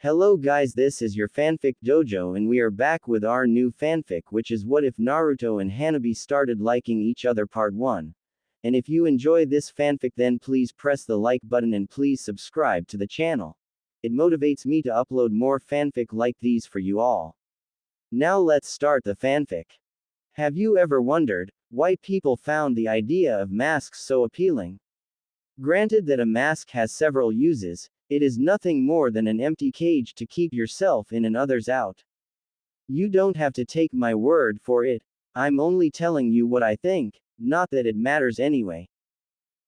Hello guys, this is your fanfic dojo and we are back with our new fanfic, which is what if Naruto and Hanabi started liking each other part 1. And if you enjoy this fanfic then please press the like button and please subscribe to the channel. It motivates me to upload more fanfic like these for you all. Now let's start the fanfic. Have you ever wondered why people found the idea of masks so appealing? Granted that a mask has several uses, it is nothing more than an empty cage to keep yourself in and others out. You don't have to take my word for it, I'm only telling you what I think, not that it matters anyway.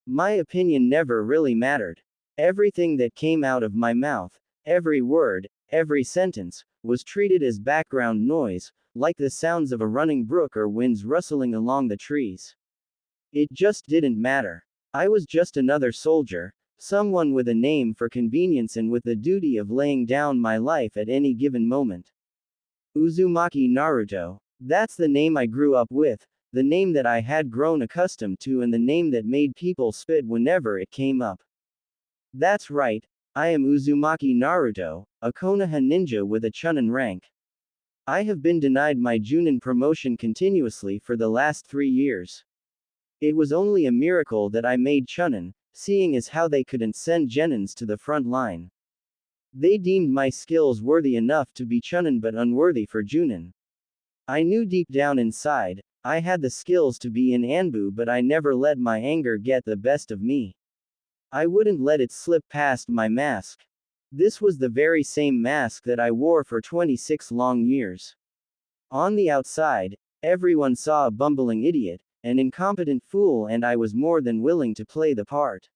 My opinion never really mattered. Everything that came out of my mouth, every word, every sentence, was treated as background noise, like the sounds of a running brook or winds rustling along the trees. It just didn't matter. I was just another soldier, someone with a name for convenience and with the duty of laying down my life at any given moment. Uzumaki Naruto. That's the name I grew up with, the name that I had grown accustomed to and the name that made people spit whenever it came up. That's right, I am Uzumaki Naruto, a Konoha ninja with a Chunin rank. I have been denied my Junin promotion continuously for the last 3 years. It was only a miracle that I made Chunin, seeing as how they couldn't send Genins to the front line. They deemed my skills worthy enough to be Chunin but unworthy for Junin. I knew deep down inside, I had the skills to be in Anbu but I never let my anger get the best of me. I wouldn't let it slip past my mask. This was the very same mask that I wore for 26 long years. On the outside, everyone saw a bumbling idiot, an incompetent fool, and I was more than willing to play the part.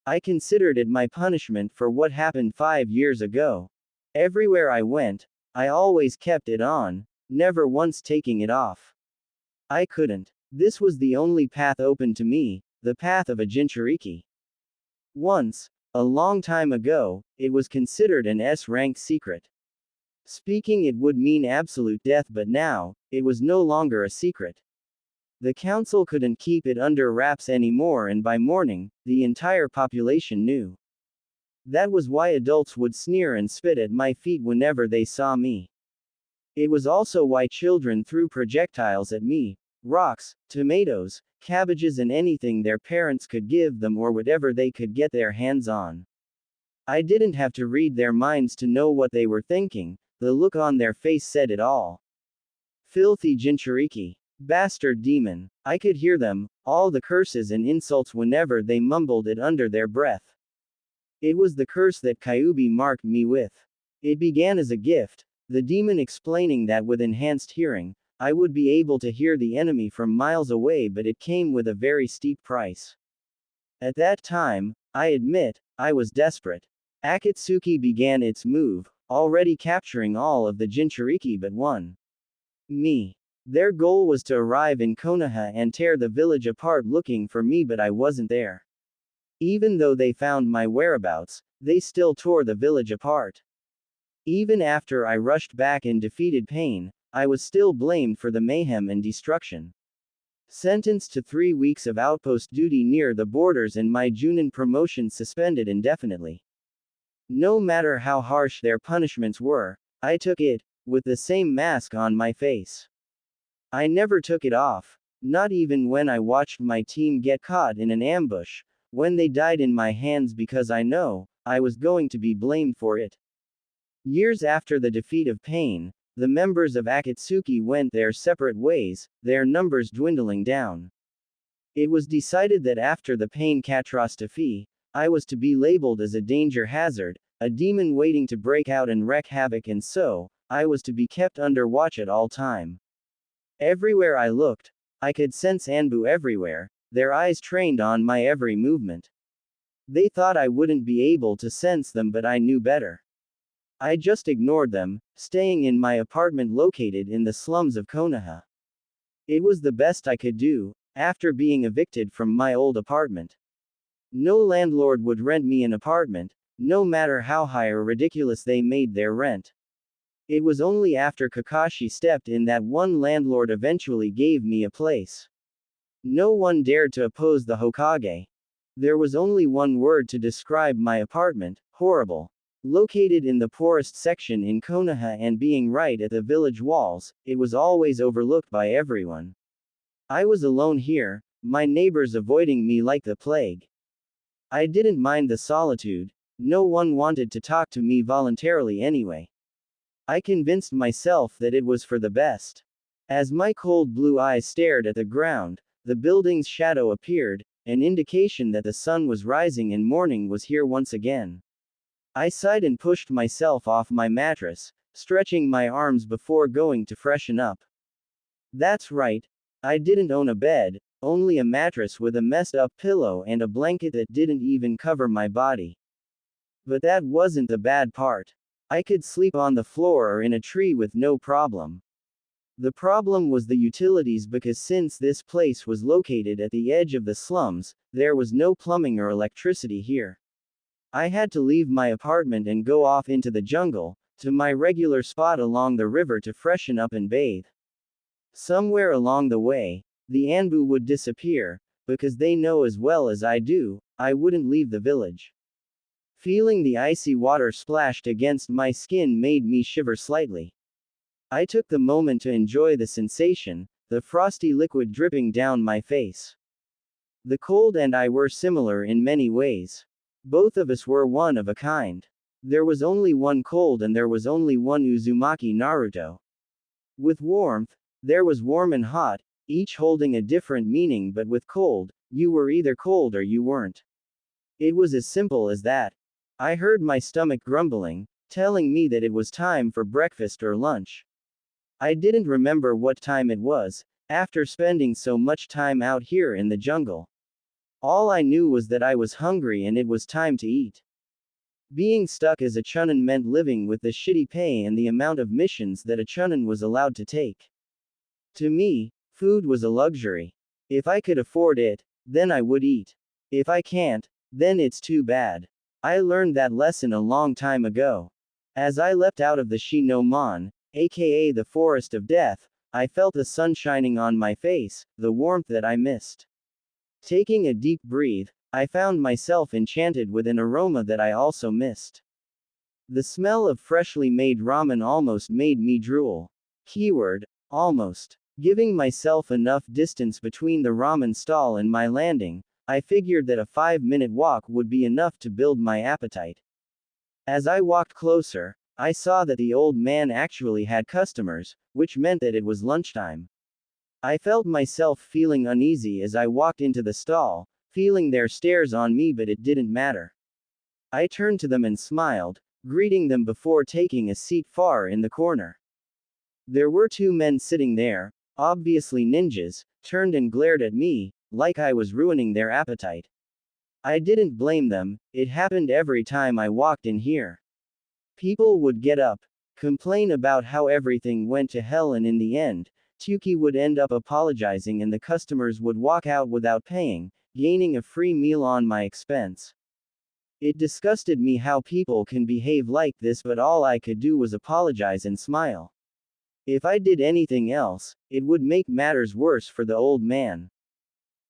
I considered it my punishment for what happened 5 years ago. Everywhere I went, I always kept it on, never once taking it off. I couldn't. This was the only path open to me, the path of a Jinchuriki. Once, a long time ago, it was considered an S-rank secret. Speaking it would mean absolute death, but now, it was no longer a secret. The council couldn't keep it under wraps anymore and by morning, the entire population knew. That was why adults would sneer and spit at my feet whenever they saw me. It was also why children threw projectiles at me, rocks, tomatoes, cabbages and anything their parents could give them or whatever they could get their hands on. I didn't have to read their minds to know what they were thinking, the look on their face said it all. Filthy Jinchuriki. Bastard demon. I could hear them, all the curses and insults whenever they mumbled it under their breath. It was the curse that Kyuubi marked me with. It began as a gift, the demon explaining that with enhanced hearing, I would be able to hear the enemy from miles away, but it came with a very steep price. At that time, I admit, I was desperate. Akatsuki began its move, already capturing all of the Jinchuriki but one. Me. Their goal was to arrive in Konoha and tear the village apart looking for me, but I wasn't there. Even though they found my whereabouts, they still tore the village apart. Even after I rushed back and defeated Pain, I was still blamed for the mayhem and destruction. Sentenced to 3 weeks of outpost duty near the borders and my Junin promotion suspended indefinitely. No matter how harsh their punishments were, I took it, with the same mask on my face. I never took it off, not even when I watched my team get caught in an ambush, when they died in my hands, because I know, I was going to be blamed for it. Years after the defeat of Pain, the members of Akatsuki went their separate ways, their numbers dwindling down. It was decided that after the Pain catastrophe, I was to be labeled as a danger hazard, a demon waiting to break out and wreak havoc, and so, I was to be kept under watch at all time. Everywhere I looked, I could sense Anbu everywhere, their eyes trained on my every movement. They thought I wouldn't be able to sense them, but I knew better. I just ignored them, staying in my apartment located in the slums of Konoha. It was the best I could do, after being evicted from my old apartment. No landlord would rent me an apartment, no matter how high or ridiculous they made their rent. It was only after Kakashi stepped in that one landlord eventually gave me a place. No one dared to oppose the Hokage. There was only one word to describe my apartment: horrible. Located in the poorest section in Konoha and being right at the village walls, it was always overlooked by everyone. I was alone here, my neighbors avoiding me like the plague. I didn't mind the solitude, no one wanted to talk to me voluntarily anyway. I convinced myself that it was for the best. As my cold blue eyes stared at the ground, the building's shadow appeared, an indication that the sun was rising and morning was here once again. I sighed and pushed myself off my mattress, stretching my arms before going to freshen up. That's right, I didn't own a bed, only a mattress with a messed up pillow and a blanket that didn't even cover my body. But that wasn't the bad part. I could sleep on the floor or in a tree with no problem. The problem was the utilities because since this place was located at the edge of the slums, there was no plumbing or electricity here. I had to leave my apartment and go off into the jungle, to my regular spot along the river to freshen up and bathe. Somewhere along the way, the Anbu would disappear, because they know as well as I do, I wouldn't leave the village. Feeling the icy water splashed against my skin made me shiver slightly. I took the moment to enjoy the sensation, the frosty liquid dripping down my face. The cold and I were similar in many ways. Both of us were one of a kind. There was only one cold and there was only one Uzumaki Naruto. With warmth, there was warm and hot, each holding a different meaning, but with cold, you were either cold or you weren't. It was as simple as that. I heard my stomach grumbling, telling me that it was time for breakfast or lunch. I didn't remember what time it was, after spending so much time out here in the jungle. All I knew was that I was hungry and it was time to eat. Being stuck as a chunin meant living with the shitty pay and the amount of missions that a chunin was allowed to take. To me, food was a luxury. If I could afford it, then I would eat. If I can't, then it's too bad. I learned that lesson a long time ago. As I leapt out of the Shi-no-man, aka the forest of death, I felt the sun shining on my face, the warmth that I missed. Taking a deep breath, I found myself enchanted with an aroma that I also missed. The smell of freshly made ramen almost made me drool. Keyword, almost. Giving myself enough distance between the ramen stall and my landing, I figured that a 5-minute walk would be enough to build my appetite. As I walked closer, I saw that the old man actually had customers, which meant that it was lunchtime. I felt myself feeling uneasy as I walked into the stall, feeling their stares on me, but it didn't matter. I turned to them and smiled, greeting them before taking a seat far in the corner. There were 2 men sitting there, obviously ninjas, turned and glared at me, like I was ruining their appetite. I didn't blame them, it happened every time I walked in here. People would get up, complain about how everything went to hell, and in the end, Tuki would end up apologizing and the customers would walk out without paying, gaining a free meal on my expense. It disgusted me how people can behave like this, but all I could do was apologize and smile. If I did anything else, it would make matters worse for the old man.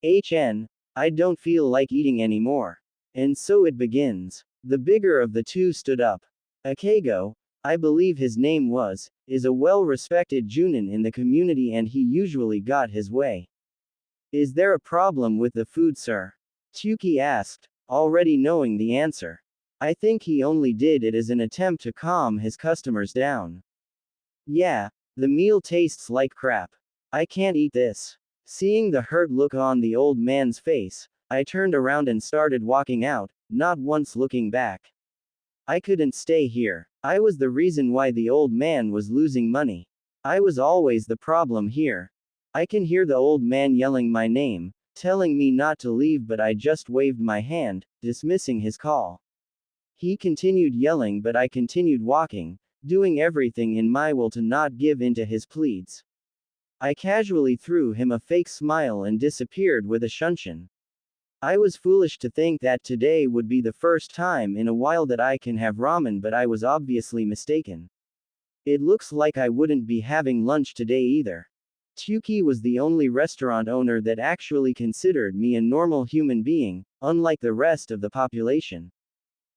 I don't feel like eating anymore. And so it begins. The bigger of the 2 stood up. Akego, I believe his name was, is a well-respected Junin in the community and he usually got his way. Is there a problem with the food, sir? Tuki asked, already knowing the answer. I think he only did it as an attempt to calm his customers down. Yeah, the meal tastes like crap. I can't eat this. Seeing the hurt look on the old man's face, I turned around and started walking out, not once looking back. I couldn't stay here. I was the reason why the old man was losing money. I was always the problem here. I can hear the old man yelling my name, telling me not to leave, but I just waved my hand, dismissing his call. He continued yelling, but I continued walking, doing everything in my will to not give in to his pleas. I casually threw him a fake smile and disappeared with a shunshin. I was foolish to think that today would be the first time in a while that I can have ramen, but I was obviously mistaken. It looks like I wouldn't be having lunch today either. Tuki was the only restaurant owner that actually considered me a normal human being, unlike the rest of the population.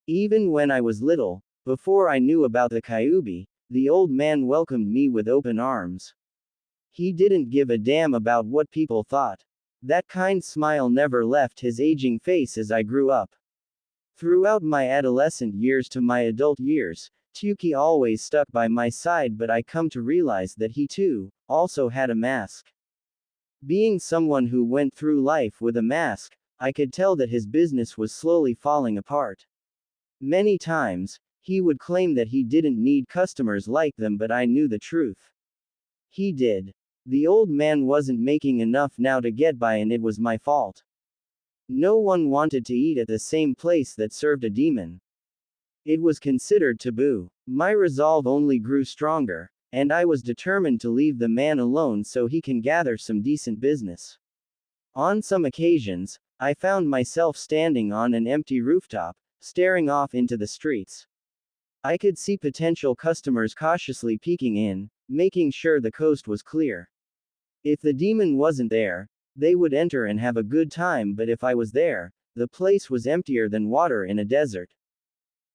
Even when I was little, Before I knew about the Kyuubi, the old man welcomed me with open arms. He didn't give a damn about what people thought. That kind smile never left his aging face as I grew up. Throughout my adolescent years to my adult years, Tuki always stuck by my side, but I come to realize that he too, also had a mask. Being someone who went through life with a mask, I could tell that his business was slowly falling apart. Many times, he would claim that he didn't need customers like them, but I knew the truth. He did. The old man wasn't making enough now to get by, and it was my fault. No one wanted to eat at the same place that served a demon. It was considered taboo. My resolve only grew stronger, and I was determined to leave the man alone so he can gather some decent business. On some occasions, I found myself standing on an empty rooftop, staring off into the streets. I could see potential customers cautiously peeking in, making sure the coast was clear. If the demon wasn't there, they would enter and have a good time, but if I was there, the place was emptier than water in a desert.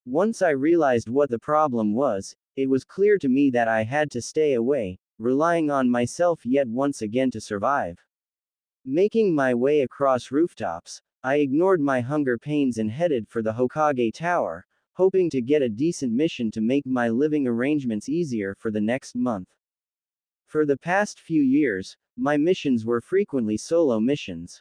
Once I realized what the problem was, it was clear to me that I had to stay away, relying on myself yet once again to survive. Making my way across rooftops, I ignored my hunger pains and headed for the Hokage Tower, hoping to get a decent mission to make my living arrangements easier for the next month. For the past few years, my missions were frequently solo missions.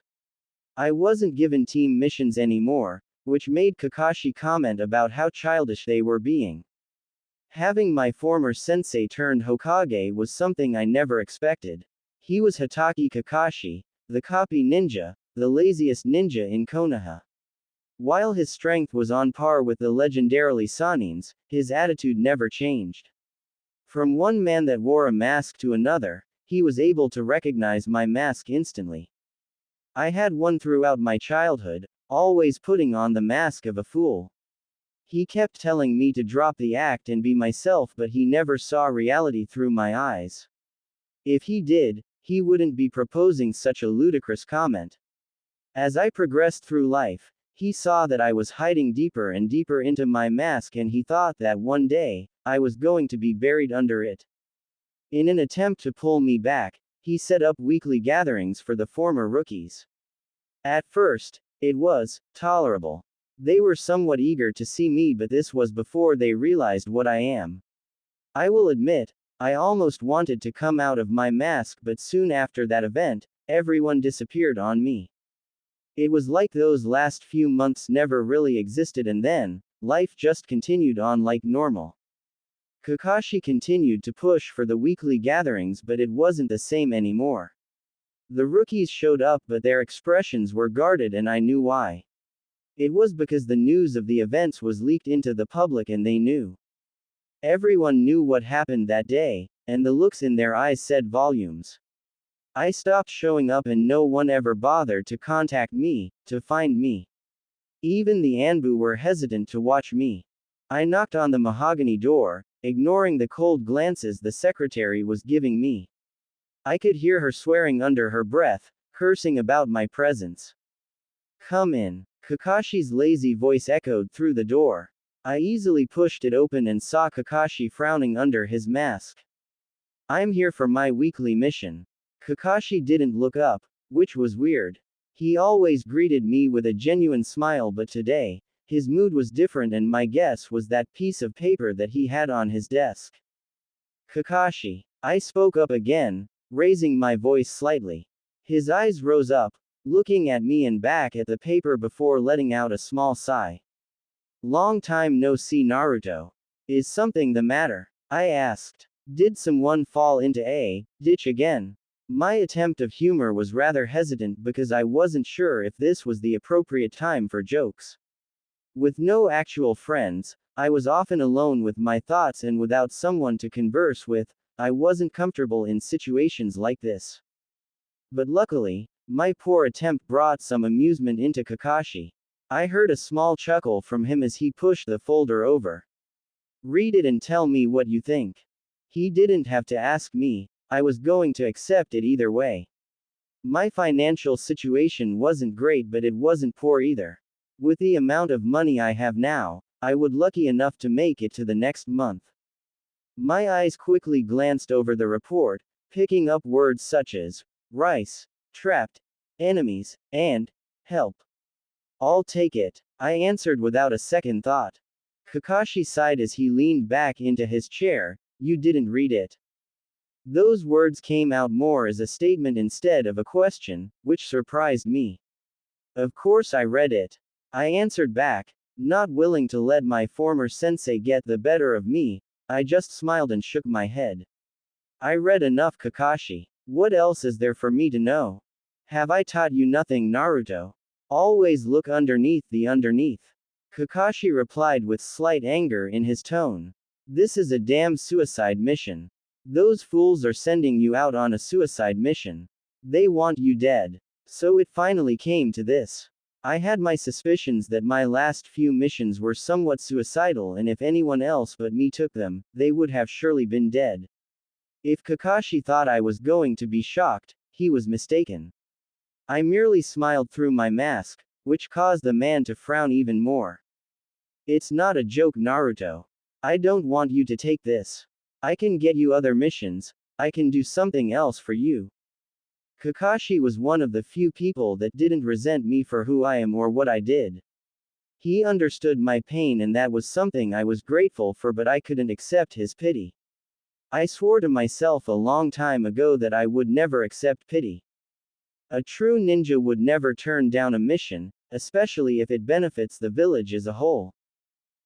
I wasn't given team missions anymore, which made Kakashi comment about how childish they were being. Having my former sensei turned Hokage was something I never expected. He was Hatake Kakashi, the copy ninja, the laziest ninja in Konoha. While his strength was on par with the legendarily Sanins, his attitude never changed. From one man that wore a mask to another, he was able to recognize my mask instantly. I had one throughout my childhood, always putting on the mask of a fool. He kept telling me to drop the act and be myself, but he never saw reality through my eyes. If he did, he wouldn't be proposing such a ludicrous comment. As I progressed through life, he saw that I was hiding deeper and deeper into my mask, and he thought that one day, I was going to be buried under it. In an attempt to pull me back, he set up weekly gatherings for the former rookies. At first, it was tolerable. They were somewhat eager to see me, but this was before they realized what I am. I will admit, I almost wanted to come out of my mask, but soon after that event, everyone disappeared on me. It was like those last few months never really existed, and then, life just continued on like normal. Kakashi continued to push for the weekly gatherings, but it wasn't the same anymore. The rookies showed up, but their expressions were guarded, and I knew why. It was because the news of the events was leaked into the public and they knew. Everyone knew what happened that day, and the looks in their eyes said volumes. I stopped showing up and no one ever bothered to contact me, to find me. Even the Anbu were hesitant to watch me. I knocked on the mahogany door, ignoring the cold glances the secretary was giving me. I could hear her swearing under her breath, cursing about my presence. "Come in." Kakashi's lazy voice echoed through the door. I easily pushed it open and saw Kakashi frowning under his mask. "I'm here for my weekly mission." Kakashi didn't look up, which was weird. He always greeted me with a genuine smile, but today, his mood was different, and my guess was that piece of paper that he had on his desk. "Kakashi." I spoke up again, raising my voice slightly. His eyes rose up, looking at me and back at the paper before letting out a small sigh. "Long time no see, Naruto. Is something the matter?" I asked. "Did someone fall into a ditch again?" My attempt of humor was rather hesitant because I wasn't sure if this was the appropriate time for jokes. With no actual friends, I was often alone with my thoughts, and without someone to converse with, I wasn't comfortable in situations like this. But luckily, my poor attempt brought some amusement into Kakashi. I heard a small chuckle from him as he pushed the folder over. "Read it and tell me what you think." He didn't have to ask me, I was going to accept it either way. My financial situation wasn't great, but it wasn't poor either. With the amount of money I have now, I would lucky enough to make it to the next month. My eyes quickly glanced over the report, picking up words such as rice, trapped, enemies, and help. I'll take it, I answered without a second thought. Kakashi sighed as he leaned back into his chair. You didn't read it. Those words came out more as a statement instead of a question, which surprised me. Of course I read it. I answered back, not willing to let my former sensei get the better of me. I just smiled and shook my head. I read enough, Kakashi. What else is there for me to know? Have I taught you nothing, Naruto? Always look underneath the underneath. Kakashi replied with slight anger in his tone. This is a damn suicide mission. Those fools are sending you out on a suicide mission. They want you dead. So it finally came to this. I had my suspicions that my last few missions were somewhat suicidal, and if anyone else but me took them, they would have surely been dead. If Kakashi thought I was going to be shocked, he was mistaken. I merely smiled through my mask, which caused the man to frown even more. It's not a joke, Naruto. I don't want you to take this. I can get you other missions. I can do something else for you. Kakashi was one of the few people that didn't resent me for who I am or what I did. He understood my pain, and that was something I was grateful for, but I couldn't accept his pity. I swore to myself a long time ago that I would never accept pity. A true ninja would never turn down a mission, especially if it benefits the village as a whole.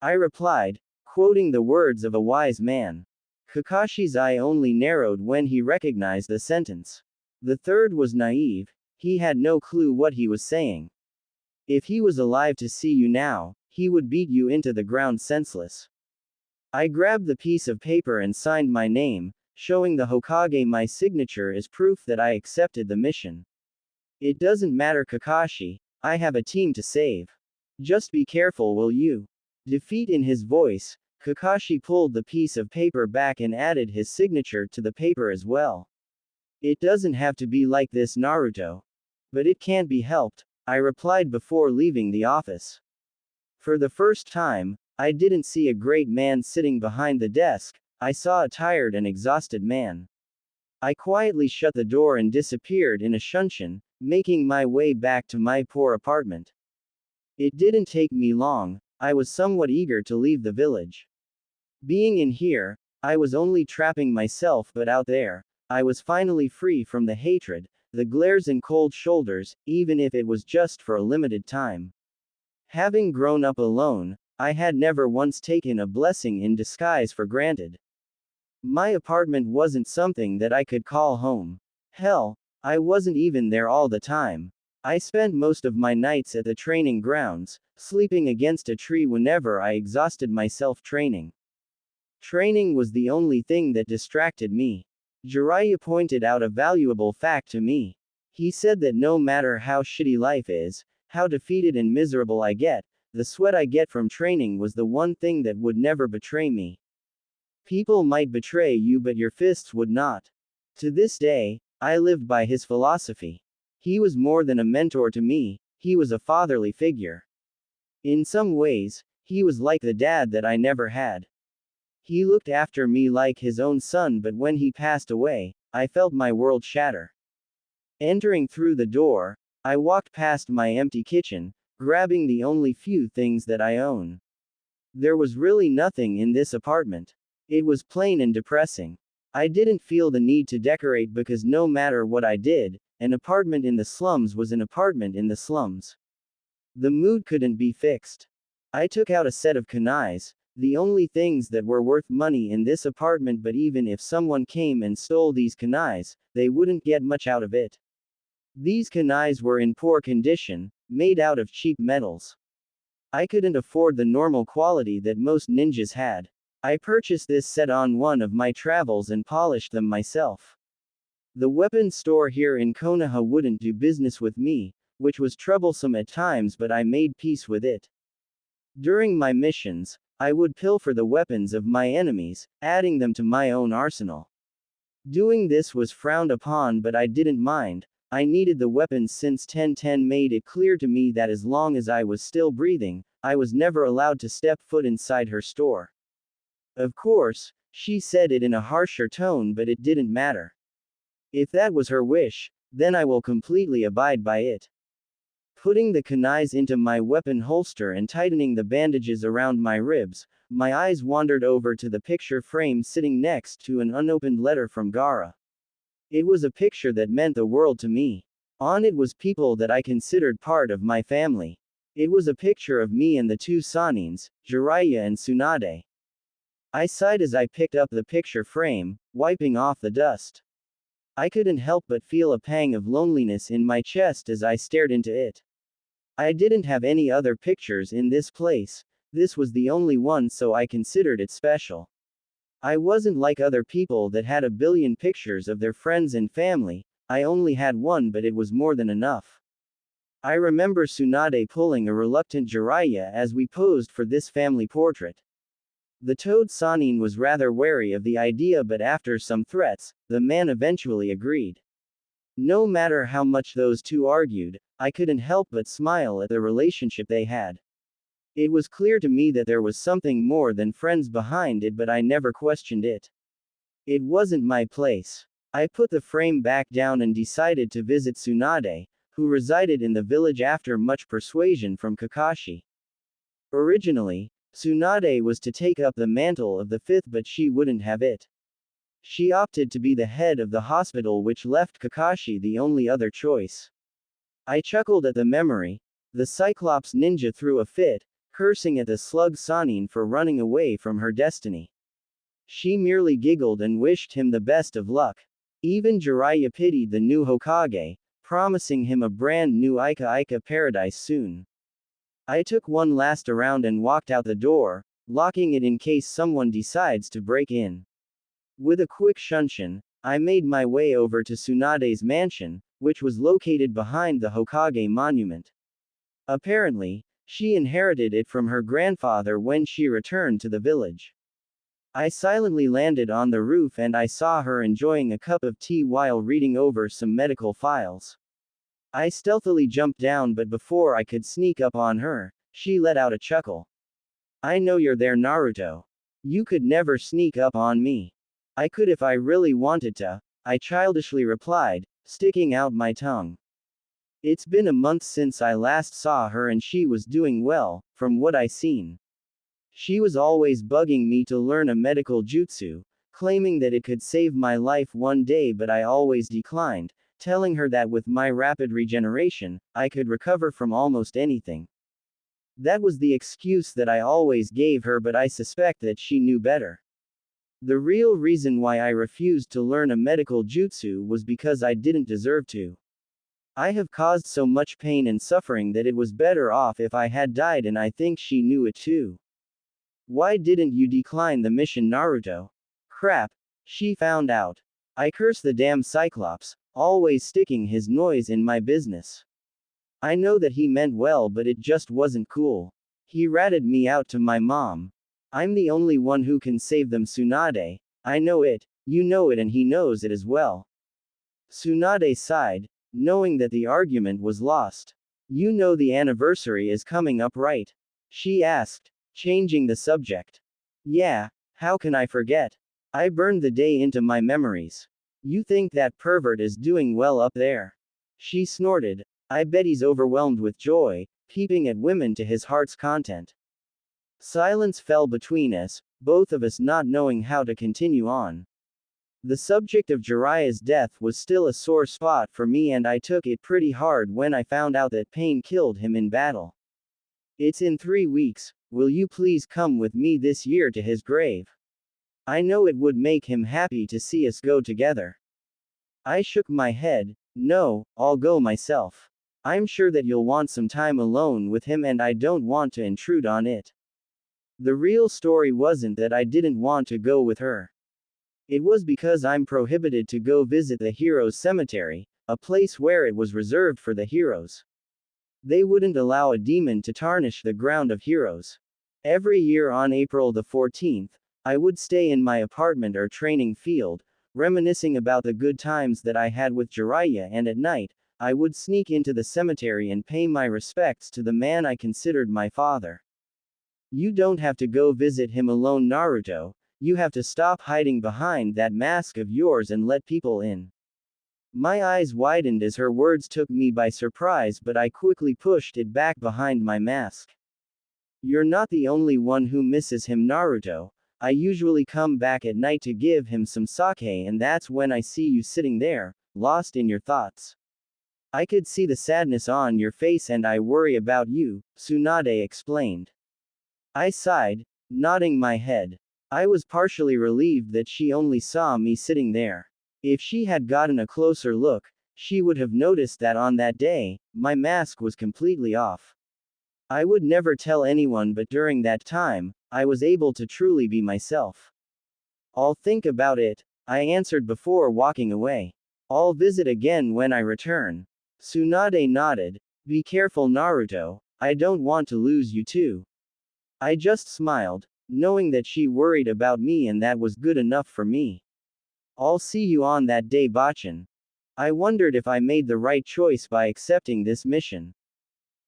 I replied, quoting the words of a wise man. Kakashi's eye only narrowed when he recognized the sentence. The third was naive. He had no clue what he was saying. If he was alive to see you now, he would beat you into the ground senseless. I grabbed the piece of paper and signed my name, showing the Hokage my signature as proof that I accepted the mission. It doesn't matter, Kakashi, I have a team to save. Just be careful, will you? Defeat in his voice, Kakashi pulled the piece of paper back and added his signature to the paper as well. It doesn't have to be like this, Naruto. But it can't be helped, I replied before leaving the office. For the first time, I didn't see a great man sitting behind the desk, I saw a tired and exhausted man. I quietly shut the door and disappeared in a shunshin, making my way back to my poor apartment. It didn't take me long, I was somewhat eager to leave the village. Being in here, I was only trapping myself, but out there, I was finally free from the hatred, the glares and cold shoulders, even if it was just for a limited time. Having grown up alone, I had never once taken a blessing in disguise for granted. My apartment wasn't something that I could call home. Hell, I wasn't even there all the time. I spent most of my nights at the training grounds, sleeping against a tree whenever I exhausted myself training. Training was the only thing that distracted me. Jiraiya pointed out a valuable fact to me. He said that no matter how shitty life is, how defeated and miserable I get, the sweat I get from training was the one thing that would never betray me. People might betray you, but your fists would not. To this day, I lived by his philosophy. He was more than a mentor to me, he was a fatherly figure. In some ways, he was like the dad that I never had. He looked after me like his own son, but when he passed away, I felt my world shatter. Entering through the door, I walked past my empty kitchen, grabbing the only few things that I own. There was really nothing in this apartment. It was plain and depressing. I didn't feel the need to decorate because no matter what I did, an apartment in the slums was an apartment in the slums. The mood couldn't be fixed. I took out a set of kunais, the only things that were worth money in this apartment, but even if someone came and stole these kunais, they wouldn't get much out of it. These kunais were in poor condition, made out of cheap metals. I couldn't afford the normal quality that most ninjas had. I purchased this set on one of my travels and polished them myself. The weapons store here in Konoha wouldn't do business with me, which was troublesome at times, but I made peace with it. During my missions, I would pilfer the weapons of my enemies, adding them to my own arsenal. Doing this was frowned upon, but I didn't mind. I needed the weapons since 1010 made it clear to me that as long as I was still breathing, I was never allowed to step foot inside her store. Of course, she said it in a harsher tone, but it didn't matter. If that was her wish, then I will completely abide by it. Putting the kunais into my weapon holster and tightening the bandages around my ribs, my eyes wandered over to the picture frame sitting next to an unopened letter from Gara. It was a picture that meant the world to me. On it was people that I considered part of my family. It was a picture of me and the two Sanins, Jiraiya and Tsunade. I sighed as I picked up the picture frame, wiping off the dust. I couldn't help but feel a pang of loneliness in my chest as I stared into it. I didn't have any other pictures in this place. This was the only one, so I considered it special. I wasn't like other people that had a billion pictures of their friends and family. I only had one, but it was more than enough. I remember Tsunade pulling a reluctant Jiraiya as we posed for this family portrait. The Toad Sanin was rather wary of the idea, but after some threats, the man eventually agreed. No matter how much those two argued, I couldn't help but smile at the relationship they had. It was clear to me that there was something more than friends behind it, but I never questioned it. It wasn't my place. I put the frame back down and decided to visit Tsunade, who resided in the village after much persuasion from Kakashi. Originally, Tsunade was to take up the mantle of the fifth, but she wouldn't have it. She opted to be the head of the hospital, which left Kakashi the only other choice. I chuckled at the memory. The Cyclops ninja threw a fit, cursing at the slug Sanin for running away from her destiny. She merely giggled and wished him the best of luck. Even Jiraiya pitied the new Hokage, promising him a brand new Ika Ika paradise soon. I took one last around and walked out the door, locking it in case someone decides to break in. With a quick shunshin, I made my way over to Tsunade's mansion, which was located behind the Hokage monument. Apparently, she inherited it from her grandfather when she returned to the village. I silently landed on the roof and I saw her enjoying a cup of tea while reading over some medical files. I stealthily jumped down, but before I could sneak up on her, she let out a chuckle. I know you're there, Naruto. You could never sneak up on me. I could if I really wanted to, I childishly replied, sticking out my tongue. It's been a month since I last saw her and she was doing well, from what I seen. She was always bugging me to learn a medical jutsu, claiming that it could save my life one day, but I always declined, telling her that with my rapid regeneration, I could recover from almost anything. That was the excuse that I always gave her, but I suspect that she knew better. The real reason why I refused to learn a medical jutsu was because I didn't deserve to. I have caused so much pain and suffering that it was better off if I had died, and I think she knew it too. Why didn't you decline the mission, Naruto? Crap. She found out. I curse the damn Cyclops, always sticking his nose in my business. I know that he meant well, but it just wasn't cool. He ratted me out to my mom. I'm the only one who can save them, Tsunade. I know it, you know it, and he knows it as well. Tsunade sighed, knowing that the argument was lost. You know the anniversary is coming up, right? She asked, changing the subject. Yeah, how can I forget? I burned the day into my memories. You think that pervert is doing well up there? She snorted. I bet he's overwhelmed with joy, peeping at women to his heart's content. Silence fell between us, both of us not knowing how to continue on. The subject of Jiraiya's death was still a sore spot for me, and I took it pretty hard when I found out that Pain killed him in battle. It's in 3 weeks, will you please come with me this year to his grave? I know it would make him happy to see us go together. I shook my head. No, I'll go myself. I'm sure that you'll want some time alone with him, and I don't want to intrude on it. The real story wasn't that I didn't want to go with her. It was because I'm prohibited to go visit the heroes' cemetery, a place where it was reserved for the heroes. They wouldn't allow a demon to tarnish the ground of heroes. Every year on April the 14th, I would stay in my apartment or training field, reminiscing about the good times that I had with Jiraiya, and at night, I would sneak into the cemetery and pay my respects to the man I considered my father. You don't have to go visit him alone, Naruto. You have to stop hiding behind that mask of yours and let people in. My eyes widened as her words took me by surprise, but I quickly pushed it back behind my mask. You're not the only one who misses him, Naruto. I usually come back at night to give him some sake, and that's when I see you sitting there, lost in your thoughts. I could see the sadness on your face and I worry about you, Tsunade explained. I sighed, nodding my head. I was partially relieved that she only saw me sitting there. If she had gotten a closer look, she would have noticed that on that day, my mask was completely off. I would never tell anyone, but during that time, I was able to truly be myself. I'll think about it, I answered before walking away. I'll visit again when I return. Tsunade nodded. Be careful, Naruto, I don't want to lose you too. I just smiled, knowing that she worried about me and that was good enough for me. I'll see you on that day, Bachan. I wondered if I made the right choice by accepting this mission.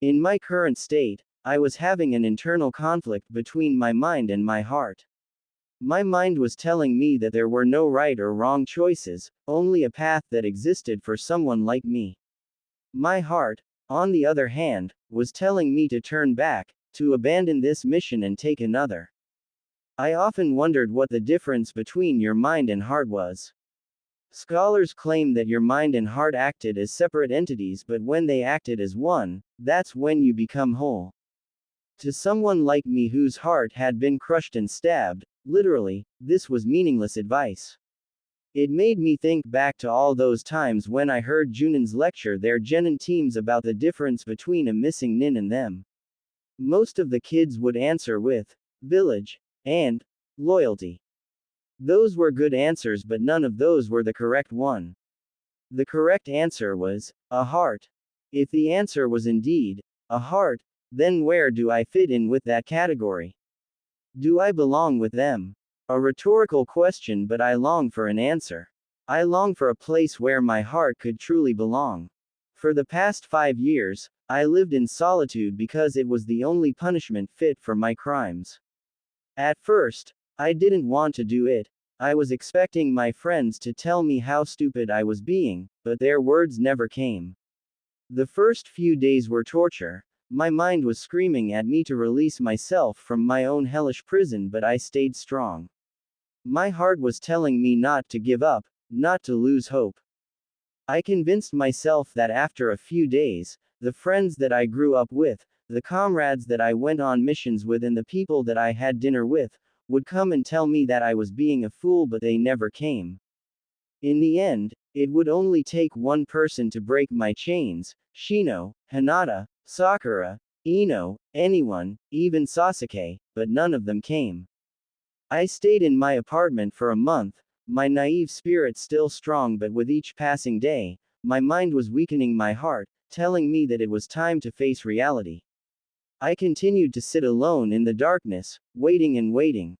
In my current state, I was having an internal conflict between my mind and my heart. My mind was telling me that there were no right or wrong choices, only a path that existed for someone like me. My heart, on the other hand, was telling me to turn back, to abandon this mission and take another. I often wondered what the difference between your mind and heart was. Scholars claim that your mind and heart acted as separate entities, but when they acted as one, that's when you become whole. To someone like me whose heart had been crushed and stabbed, literally, this was meaningless advice. It made me think back to all those times when I heard Junins lecture their genin teams about the difference between a missing nin and them. Most of the kids would answer with village and loyalty. Those were good answers, but none of those were the correct one. The correct answer was a heart. If the answer was indeed a heart, then where do I fit in with that category? Do I belong with them? A rhetorical question, but I long for an answer. I long for a place where my heart could truly belong. For the past 5 years, I lived in solitude because it was the only punishment fit for my crimes. At first, I didn't want to do it. I was expecting my friends to tell me how stupid I was being, but their words never came. The first few days were torture. My mind was screaming at me to release myself from my own hellish prison, but I stayed strong. My heart was telling me not to give up, not to lose hope. I convinced myself that after a few days, the friends that I grew up with, the comrades that I went on missions with, and the people that I had dinner with, would come and tell me that I was being a fool, but they never came. In the end, it would only take one person to break my chains: Shino, Hinata, Sakura, Ino, anyone, even Sasuke, but none of them came. I stayed in my apartment for a month, my naive spirit still strong, but with each passing day, my mind was weakening my heart, telling me that it was time to face reality. I continued to sit alone in the darkness, waiting and waiting.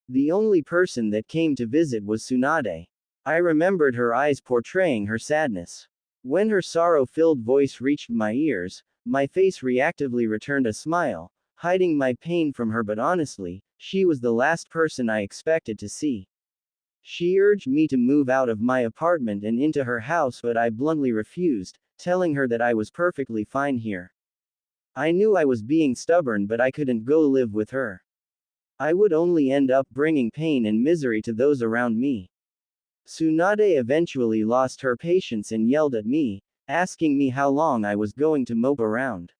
The only person that came to visit was Tsunade. I remembered her eyes portraying her sadness. When her sorrow-filled voice reached my ears, my face reactively returned a smile, hiding my pain from her, but honestly, she was the last person I expected to see. She urged me to move out of my apartment and into her house, but I bluntly refused, telling her that I was perfectly fine here. I knew I was being stubborn, but I couldn't go live with her. I would only end up bringing pain and misery to those around me. Tsunade eventually lost her patience and yelled at me, asking me how long I was going to mope around.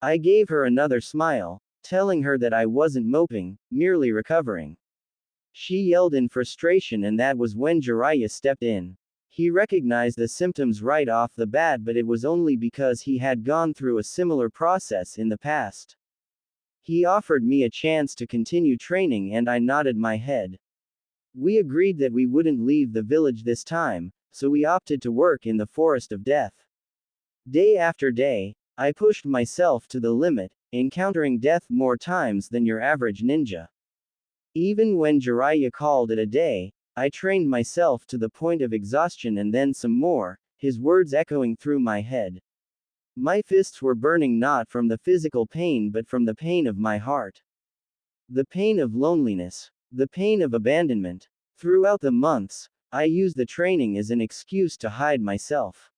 I gave her another smile, telling her that I wasn't moping, merely recovering. She yelled in frustration, and that was when Jiraiya stepped in. He recognized the symptoms right off the bat, but it was only because he had gone through a similar process in the past. He offered me a chance to continue training, and I nodded my head. We agreed that we wouldn't leave the village this time, so we opted to work in the forest of death. Day after day, I pushed myself to the limit, encountering death more times than your average ninja. Even when Jiraiya called it a day, I trained myself to the point of exhaustion and then some more, his words echoing through my head. My fists were burning not from the physical pain but from the pain of my heart. The pain of loneliness. The pain of abandonment. Throughout the months, I used the training as an excuse to hide myself.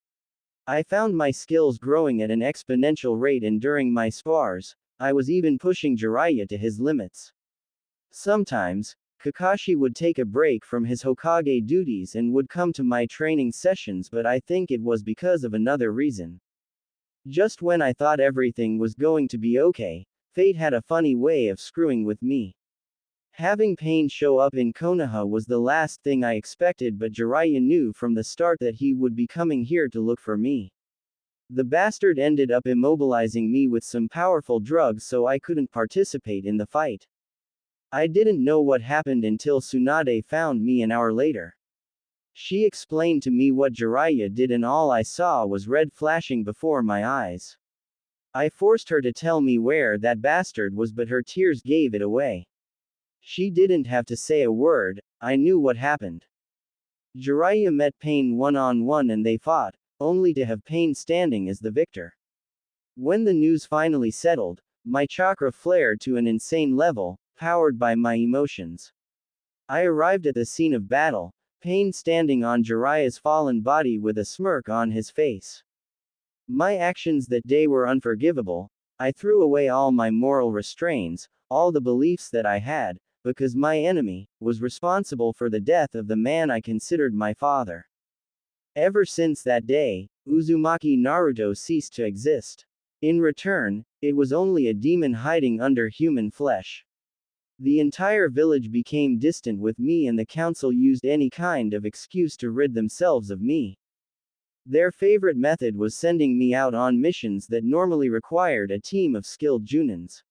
I found my skills growing at an exponential rate, and during my spars, I was even pushing Jiraiya to his limits. Sometimes, Kakashi would take a break from his Hokage duties and would come to my training sessions, but I think it was because of another reason. Just when I thought everything was going to be okay, fate had a funny way of screwing with me. Having Pain show up in Konoha was the last thing I expected, but Jiraiya knew from the start that he would be coming here to look for me. The bastard ended up immobilizing me with some powerful drugs so I couldn't participate in the fight. I didn't know what happened until Tsunade found me an hour later. She explained to me what Jiraiya did, and all I saw was red flashing before my eyes. I forced her to tell me where that bastard was, but her tears gave it away. She didn't have to say a word, I knew what happened. Jiraiya met Pain one-on-one and they fought, only to have Pain standing as the victor. When the news finally settled, my chakra flared to an insane level, powered by my emotions. I arrived at the scene of battle, Pain standing on Jiraiya's fallen body with a smirk on his face. My actions that day were unforgivable. I threw away all my moral restraints, all the beliefs that I had, because my enemy was responsible for the death of the man I considered my father. Ever since that day, Uzumaki Naruto ceased to exist. In return, it was only a demon hiding under human flesh. The entire village became distant with me, and the council used any kind of excuse to rid themselves of me. Their favorite method was sending me out on missions that normally required a team of skilled Junins.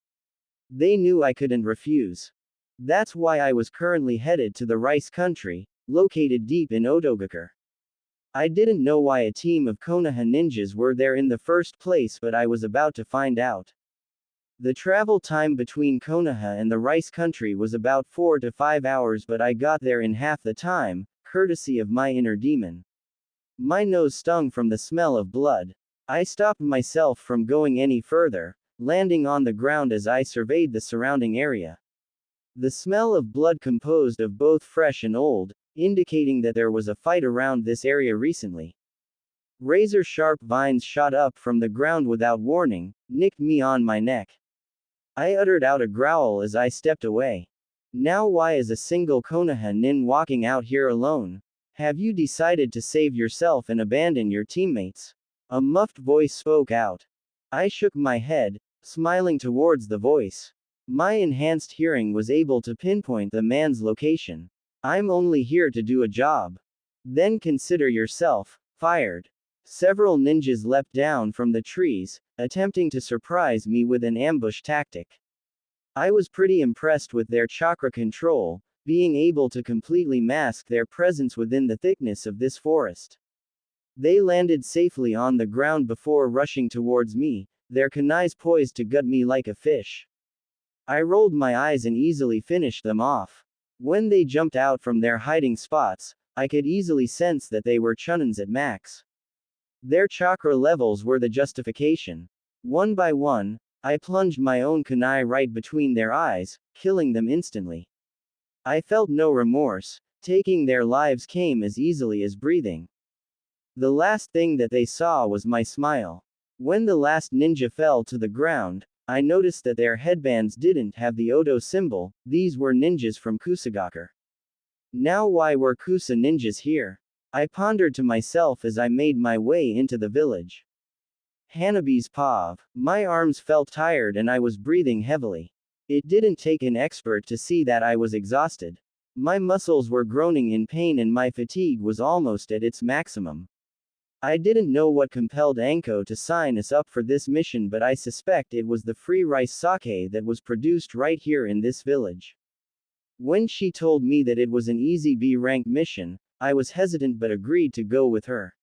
They knew I couldn't refuse. That's why I was currently headed to the rice country, located deep in Otogakure. I didn't know why a team of Konoha ninjas were there in the first place, but I was about to find out. The travel time between Konoha and the rice country was about 4 to 5 hours, but I got there in half the time, courtesy of my inner demon. My nose stung from the smell of blood. I stopped myself from going any further, landing on the ground as I surveyed the surrounding area. The smell of blood composed of both fresh and old, indicating that there was a fight around this area recently. Razor-sharp vines shot up from the ground without warning, nicked me on my neck. I uttered out a growl as I stepped away. Now why is a single Konoha nin walking out here alone? Have you decided to save yourself and abandon your teammates? A muffled voice spoke out. I shook my head, smiling towards the voice. My enhanced hearing was able to pinpoint the man's location. I'm only here to do a job. Then consider yourself fired. Several ninjas leapt down from the trees, attempting to surprise me with an ambush tactic. I was pretty impressed with their chakra control, being able to completely mask their presence within the thickness of this forest. They landed safely on the ground before rushing towards me, their kunais poised to gut me like a fish. I rolled my eyes and easily finished them off. When they jumped out from their hiding spots, I could easily sense that they were chunins at max. Their chakra levels were the justification. One by one, I plunged my own kunai right between their eyes, killing them instantly. I felt no remorse. Taking their lives came as easily as breathing. The last thing that they saw was my smile. When the last ninja fell to the ground, I noticed that their headbands didn't have the Odo symbol. These were ninjas from Kusagakure. Now why were Kusa ninjas here? I pondered to myself as I made my way into the village. Hanabi's pav. My arms felt tired and I was breathing heavily. It didn't take an expert to see that I was exhausted. My muscles were groaning in pain and my fatigue was almost at its maximum. I didn't know what compelled Anko to sign us up for this mission, but I suspect it was the free rice sake that was produced right here in this village. When she told me that it was an easy B-rank mission, I was hesitant but agreed to go with her.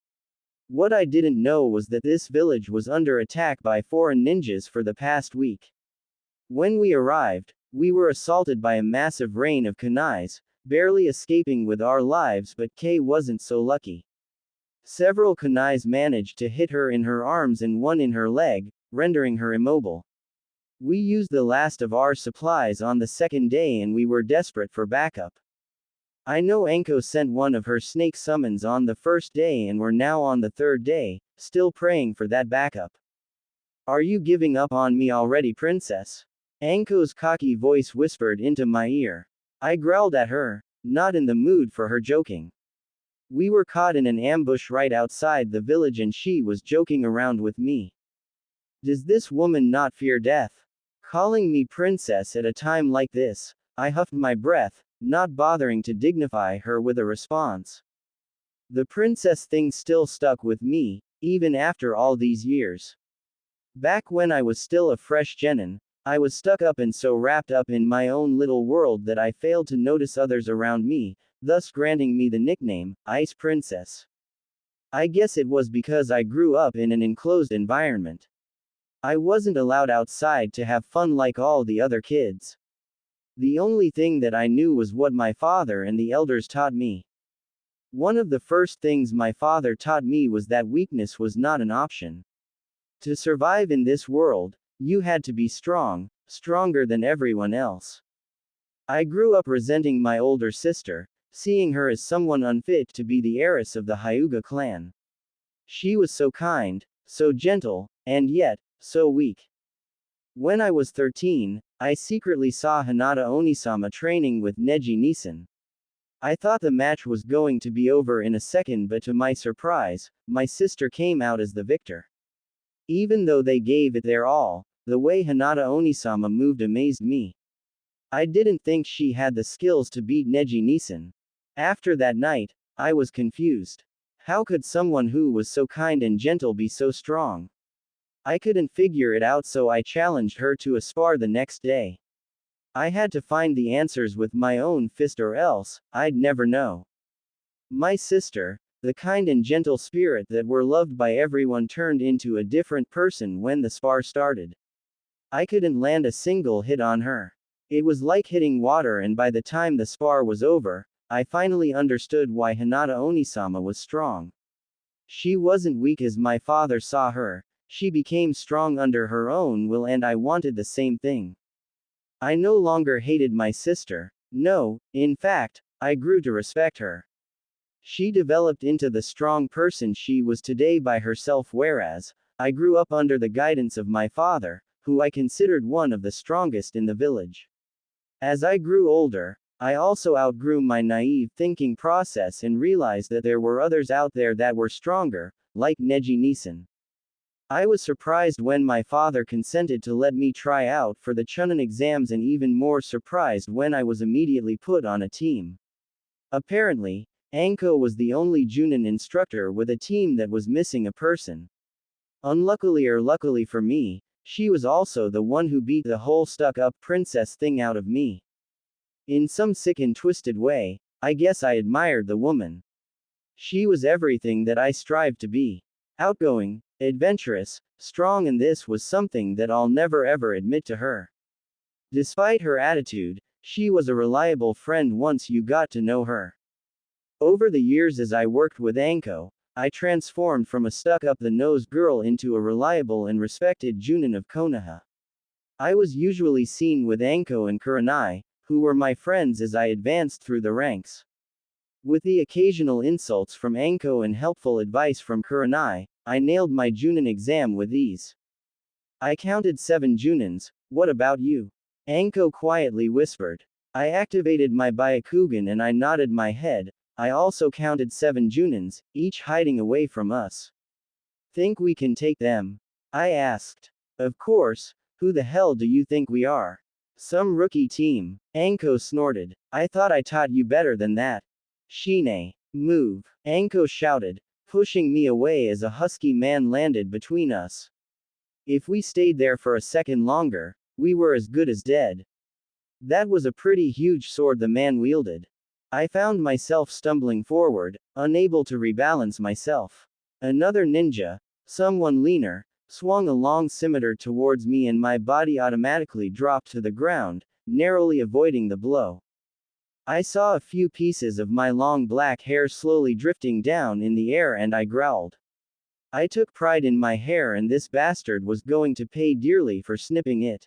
What I didn't know was that this village was under attack by foreign ninjas for the past week. When we arrived, we were assaulted by a massive rain of kunais, barely escaping with our lives, but Kay wasn't so lucky. Several kunais managed to hit her in her arms and one in her leg, rendering her immobile. We used the last of our supplies on the second day and we were desperate for backup. I know Anko sent one of her snake summons on the first day and we're now on the third day, still praying for that backup. Are you giving up on me already, princess? Anko's cocky voice whispered into my ear. I growled at her, not in the mood for her joking. We were caught in an ambush right outside the village and she was joking around with me. Does this woman not fear death? Calling me princess at a time like this, I huffed my breath, not bothering to dignify her with a response. The princess thing still stuck with me, even after all these years. Back when I was still a fresh genin, I was stuck up and so wrapped up in my own little world that I failed to notice others around me, thus granting me the nickname, Ice Princess. I guess it was because I grew up in an enclosed environment. I wasn't allowed outside to have fun like all the other kids. The only thing that I knew was what my father and the elders taught me. One of the first things my father taught me was that weakness was not an option. To survive in this world, you had to be strong, stronger than everyone else. I grew up resenting my older sister, seeing her as someone unfit to be the heiress of the Hyuga clan. She was so kind, so gentle, and yet, so weak. When I was 13, I secretly saw Hinata Onisama training with Neji Nisan. I thought the match was going to be over in a second, but to my surprise, my sister came out as the victor. Even though they gave it their all, the way Hinata Onisama moved amazed me. I didn't think she had the skills to beat Neji Nisan. After that night, I was confused. How could someone who was so kind and gentle be so strong? I couldn't figure it out, so I challenged her to a spar the next day. I had to find the answers with my own fist or else, I'd never know. My sister, the kind and gentle spirit that were loved by everyone, turned into a different person when the spar started. I couldn't land a single hit on her. It was like hitting water, and by the time the spar was over, I finally understood why Hinata Onisama was strong. She wasn't weak as my father saw her, she became strong under her own will, and I wanted the same thing. I no longer hated my sister. No, in fact, I grew to respect her. She developed into the strong person she was today by herself, whereas I grew up under the guidance of my father, who I considered one of the strongest in the village. As I grew older, I also outgrew my naive thinking process and realized that there were others out there that were stronger, like Neji Nisan. I was surprised when my father consented to let me try out for the Chunin exams, and even more surprised when I was immediately put on a team. Apparently, Anko was the only Junin instructor with a team that was missing a person. Unluckily or luckily for me, she was also the one who beat the whole stuck-up princess thing out of me. In some sick and twisted way, I guess I admired the woman. She was everything that I strived to be. Outgoing, adventurous, strong, and this was something that I'll never ever admit to her. Despite her attitude, she was a reliable friend once you got to know her. Over the years as I worked with Anko, I transformed from a stuck-up-the-nose girl into a reliable and respected Junin of Konoha. I was usually seen with Anko and Kurenai, who were my friends as I advanced through the ranks. With the occasional insults from Anko and helpful advice from Kurenai, I nailed my Junin exam with ease. I counted 7 Junins. What about you? Anko quietly whispered. I activated my Byakugan and I nodded my head. I also counted 7 Junins, each hiding away from us. Think we can take them? I asked. Of course, who the hell do you think we are? Some rookie team. Anko snorted. I thought I taught you better than that. Shine. Move. Anko shouted, pushing me away as a husky man landed between us. If we stayed there for a second longer, we were as good as dead. That was a pretty huge sword the man wielded. I found myself stumbling forward, unable to rebalance myself. Another ninja, someone leaner, swung a long scimitar towards me and my body automatically dropped to the ground, narrowly avoiding the blow. I saw a few pieces of my long black hair slowly drifting down in the air and I growled. I took pride in my hair and this bastard was going to pay dearly for snipping it.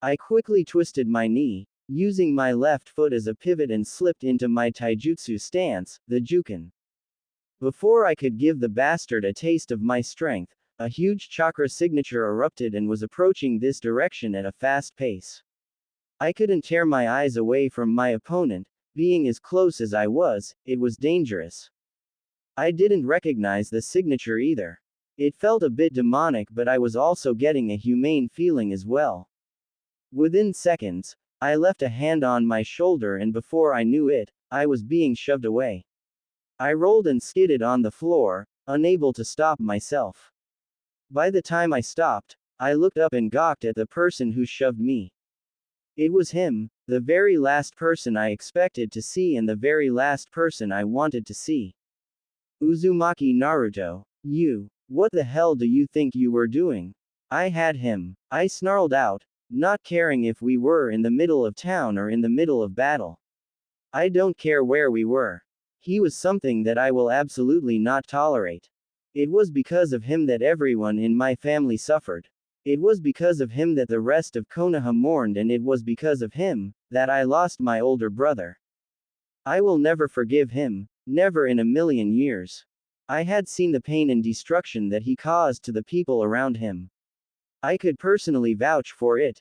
I quickly twisted my knee, using my left foot as a pivot and slipped into my taijutsu stance, the Juken. Before I could give the bastard a taste of my strength, a huge chakra signature erupted and was approaching this direction at a fast pace. I couldn't tear my eyes away from my opponent, being as close as I was, it was dangerous. I didn't recognize the signature either. It felt a bit demonic, but I was also getting a humane feeling as well. Within seconds, I left a hand on my shoulder and before I knew it, I was being shoved away. I rolled and skidded on the floor, unable to stop myself. By the time I stopped, I looked up and gawked at the person who shoved me. It was him, the very last person I expected to see and the very last person I wanted to see. Uzumaki Naruto, what the hell do you think you were doing? I had him. I snarled out, not caring if we were in the middle of town or in the middle of battle. I don't care where we were. He was something that I will absolutely not tolerate. It was because of him that everyone in my family suffered. It was because of him that the rest of Konoha mourned and it was because of him that I lost my older brother. I will never forgive him, never in a million years. I had seen the pain and destruction that he caused to the people around him. I could personally vouch for it.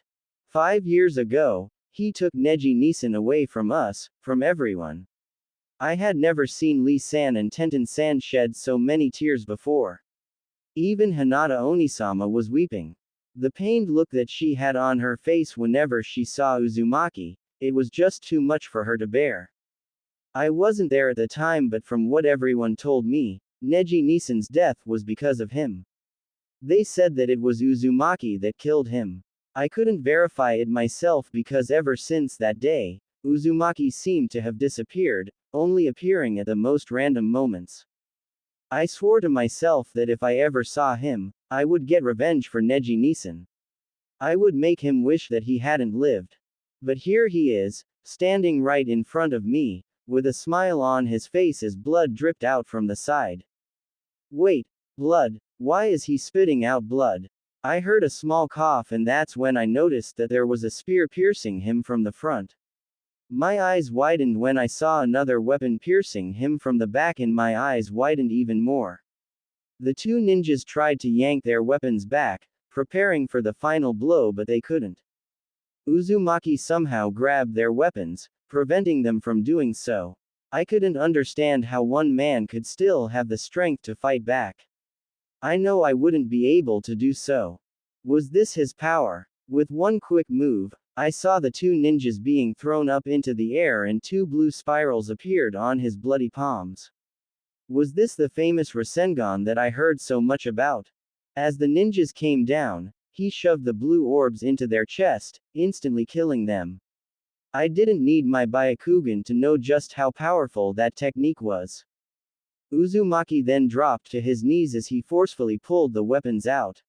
5 years ago, he took Neji Nisan away from us, from everyone. I had never seen Lee-san and Tenten-san shed so many tears before. Even Hinata Onisama was weeping. The pained look that she had on her face whenever she saw Uzumaki, it was just too much for her to bear. I wasn't there at the time, but from what everyone told me, Neji Nisan's death was because of him. They said that it was Uzumaki that killed him. I couldn't verify it myself because ever since that day, Uzumaki seemed to have disappeared, only appearing at the most random moments. I swore to myself that if I ever saw him, I would get revenge for Neji Nisan. I would make him wish that he hadn't lived. But here he is, standing right in front of me, with a smile on his face as blood dripped out from the side. Wait, blood? Why is he spitting out blood? I heard a small cough and that's when I noticed that there was a spear piercing him from the front. My eyes widened when I saw another weapon piercing him from the back and my eyes widened even more. The two ninjas tried to yank their weapons back, preparing for the final blow but they couldn't. Uzumaki somehow grabbed their weapons, preventing them from doing so. I couldn't understand how one man could still have the strength to fight back. I know I wouldn't be able to do so. Was this his power? With one quick move, I saw the two ninjas being thrown up into the air and two blue spirals appeared on his bloody palms. Was this the famous Rasengan that I heard so much about? As the ninjas came down, he shoved the blue orbs into their chest, instantly killing them. I didn't need my Byakugan to know just how powerful that technique was. Uzumaki then dropped to his knees as he forcefully pulled the weapons out.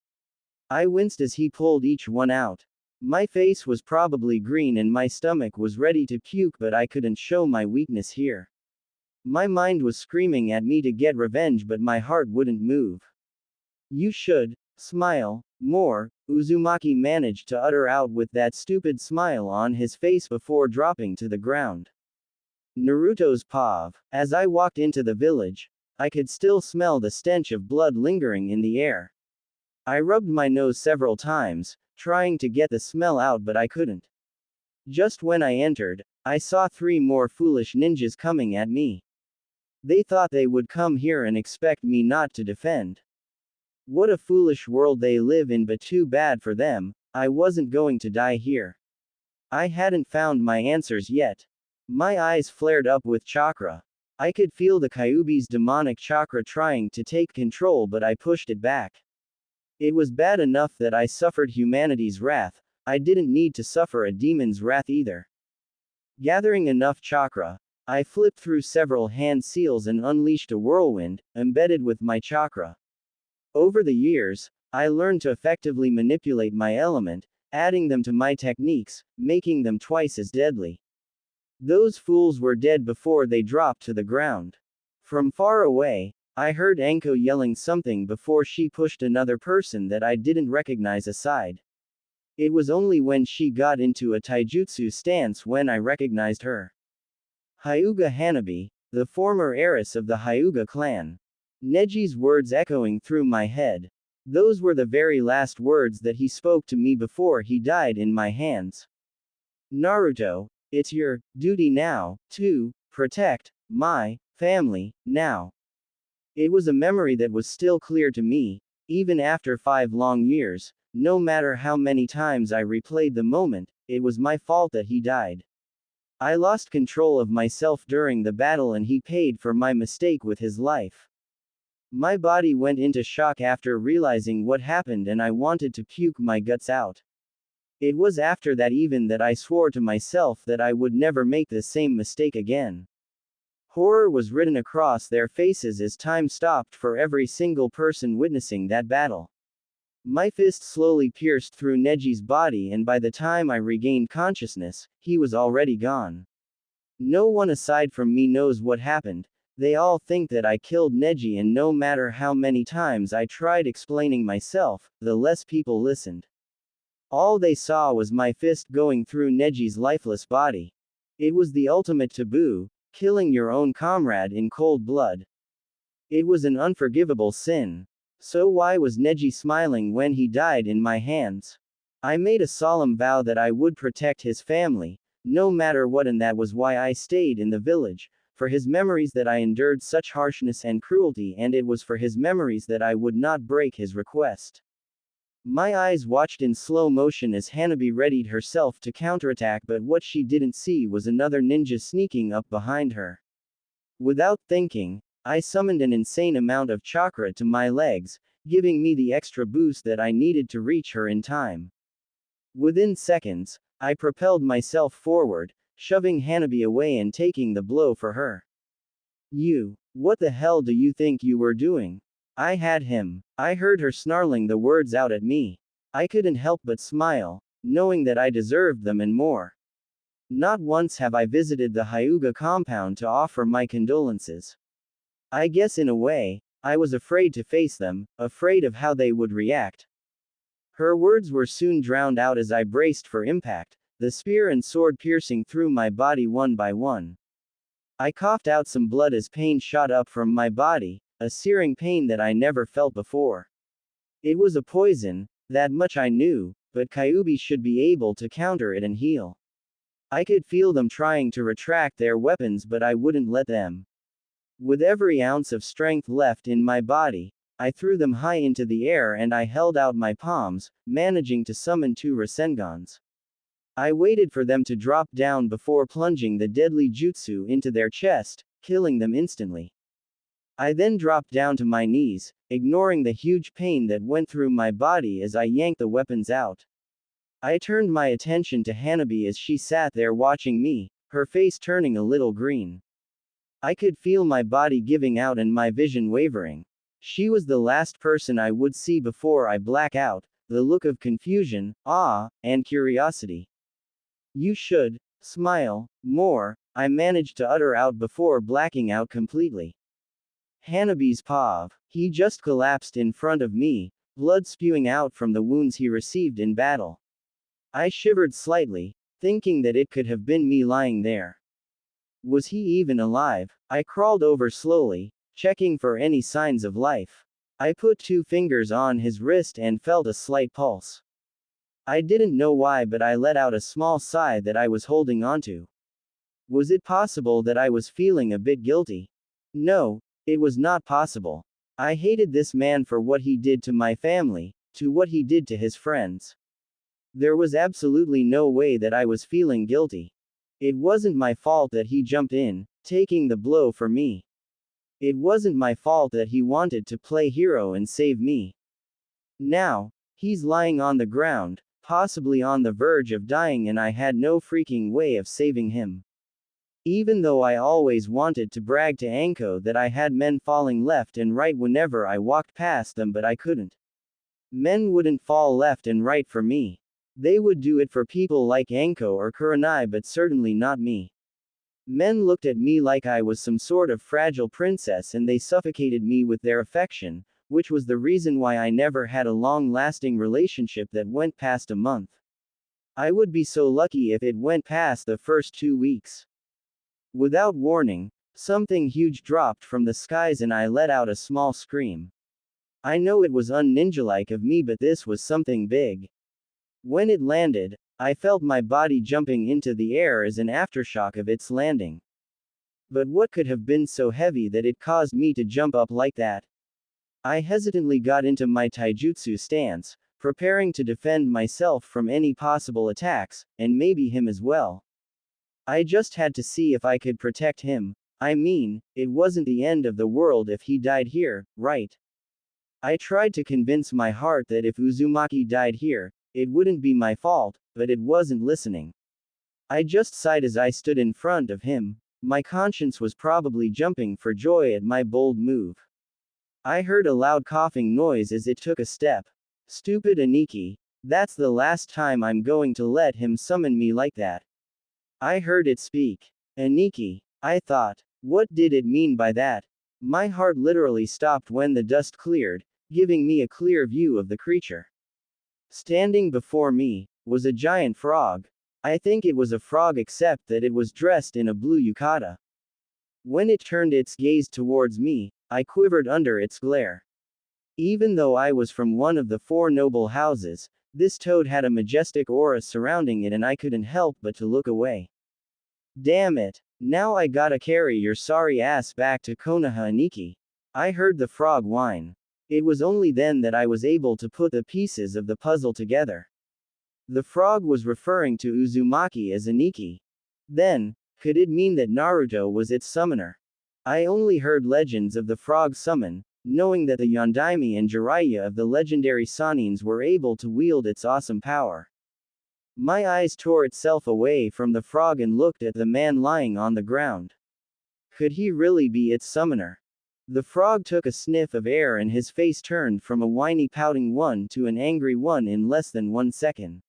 I winced as he pulled each one out. My face was probably green and my stomach was ready to puke, but I couldn't show my weakness here. My mind was screaming at me to get revenge, but my heart wouldn't move. You should smile more, Uzumaki managed to utter out with that stupid smile on his face before dropping to the ground. Naruto's pav. As I walked into the village, I could still smell the stench of blood lingering in the air. I rubbed my nose several times, trying to get the smell out, but I couldn't. Just when I entered, I saw 3 more foolish ninjas coming at me. They thought they would come here and expect me not to defend. What a foolish world they live in, but too bad for them, I wasn't going to die here. I hadn't found my answers yet. My eyes flared up with chakra. I could feel the Kyuubi's demonic chakra trying to take control, but I pushed it back. It was bad enough that I suffered humanity's wrath, I didn't need to suffer a demon's wrath either. Gathering enough chakra, I flipped through several hand seals and unleashed a whirlwind, embedded with my chakra. Over the years, I learned to effectively manipulate my element, adding them to my techniques, making them twice as deadly. Those fools were dead before they dropped to the ground. From far away, I heard Anko yelling something before she pushed another person that I didn't recognize aside. It was only when she got into a taijutsu stance when I recognized her. Hyuga Hanabi, the former heiress of the Hyuga clan. Neji's words echoing through my head. Those were the very last words that he spoke to me before he died in my hands. Naruto, it's your duty now to protect my family now. It was a memory that was still clear to me, even after 5 long years. No matter how many times I replayed the moment, it was my fault that he died. I lost control of myself during the battle and he paid for my mistake with his life. My body went into shock after realizing what happened and I wanted to puke my guts out. It was after that even that I swore to myself that I would never make the same mistake again. Horror was written across their faces as time stopped for every single person witnessing that battle. My fist slowly pierced through Neji's body and by the time I regained consciousness, he was already gone. No one aside from me knows what happened. They all think that I killed Neji and no matter how many times I tried explaining myself, the less people listened. All they saw was my fist going through Neji's lifeless body. It was the ultimate taboo, killing your own comrade in cold blood. It was an unforgivable sin. So why was Neji smiling when he died in my hands? I made a solemn vow that I would protect his family, no matter what, and that was why I stayed in the village, for his memories that I endured such harshness and cruelty, and it was for his memories that I would not break his request. My eyes watched in slow motion as Hanabi readied herself to counterattack, but what she didn't see was another ninja sneaking up behind her. Without thinking, I summoned an insane amount of chakra to my legs, giving me the extra boost that I needed to reach her in time. Within seconds, I propelled myself forward, shoving Hanabi away and taking the blow for her. What the hell do you think you were doing? I had him. I heard her snarling the words out at me. I couldn't help but smile, knowing that I deserved them and more. Not once have I visited the Hyuga compound to offer my condolences. I guess in a way, I was afraid to face them, afraid of how they would react. Her words were soon drowned out as I braced for impact, the spear and sword piercing through my body one by one. I coughed out some blood as pain shot up from my body, a searing pain that I never felt before. It was a poison, that much I knew, but Kyuubi should be able to counter it and heal. I could feel them trying to retract their weapons, but I wouldn't let them. With every ounce of strength left in my body, I threw them high into the air and I held out my palms, managing to summon 2 Rasengans. I waited for them to drop down before plunging the deadly jutsu into their chest, killing them instantly. I then dropped down to my knees, ignoring the huge pain that went through my body as I yanked the weapons out. I turned my attention to Hanabi as she sat there watching me, her face turning a little green. I could feel my body giving out and my vision wavering. She was the last person I would see before I black out, the look of confusion, awe, and curiosity. You should smile more, I managed to utter out before blacking out completely. Hanabi's pav. He just collapsed in front of me, blood spewing out from the wounds he received in battle. I shivered slightly, thinking that it could have been me lying there. Was he even alive? I crawled over slowly, checking for any signs of life. I put 2 fingers on his wrist and felt a slight pulse. I didn't know why, but I let out a small sigh that I was holding onto. Was it possible that I was feeling a bit guilty? No, it was not possible. I hated this man for what he did to my family, to what he did to his friends. There was absolutely no way that I was feeling guilty. It wasn't my fault that he jumped in, taking the blow for me. It wasn't my fault that he wanted to play hero and save me. Now, he's lying on the ground, possibly on the verge of dying, and I had no freaking way of saving him. Even though I always wanted to brag to Anko that I had men falling left and right whenever I walked past them, but I couldn't. Men wouldn't fall left and right for me. They would do it for people like Anko or Kurenai, but certainly not me. Men looked at me like I was some sort of fragile princess and they suffocated me with their affection, which was the reason why I never had a long-lasting relationship that went past a month. I would be so lucky if it went past the first 2 weeks. Without warning, something huge dropped from the skies and I let out a small scream. I know it was un-ninja-like of me, but this was something big. When it landed, I felt my body jumping into the air as an aftershock of its landing. But what could have been so heavy that it caused me to jump up like that? I hesitantly got into my taijutsu stance, preparing to defend myself from any possible attacks, and maybe him as well. I just had to see if I could protect him. I mean, it wasn't the end of the world if he died here, right? I tried to convince my heart that if Uzumaki died here, it wouldn't be my fault, but it wasn't listening. I just sighed as I stood in front of him. My conscience was probably jumping for joy at my bold move. I heard a loud coughing noise as it took a step. Stupid Aniki. That's the last time I'm going to let him summon me like that. I heard it speak. Aniki. I thought. What did it mean by that? My heart literally stopped when the dust cleared, giving me a clear view of the creature. Standing before me was a giant frog. I think it was a frog except that it was dressed in a blue yukata. When it turned its gaze towards me, I quivered under its glare. Even though I was from one of the four noble houses, this toad had a majestic aura surrounding it and I couldn't help but to look away. Damn it. Now I gotta carry your sorry ass back to Konoha Aniki. I heard the frog whine. It was only then that I was able to put the pieces of the puzzle together. The frog was referring to Uzumaki as Aniki. Then, could it mean that Naruto was its summoner? I only heard legends of the frog summon, knowing that the Yondaime and Jiraiya of the legendary Sanins were able to wield its awesome power. My eyes tore itself away from the frog and looked at the man lying on the ground. Could he really be its summoner? The frog took a sniff of air and his face turned from a whiny pouting one to an angry one in less than 1 second.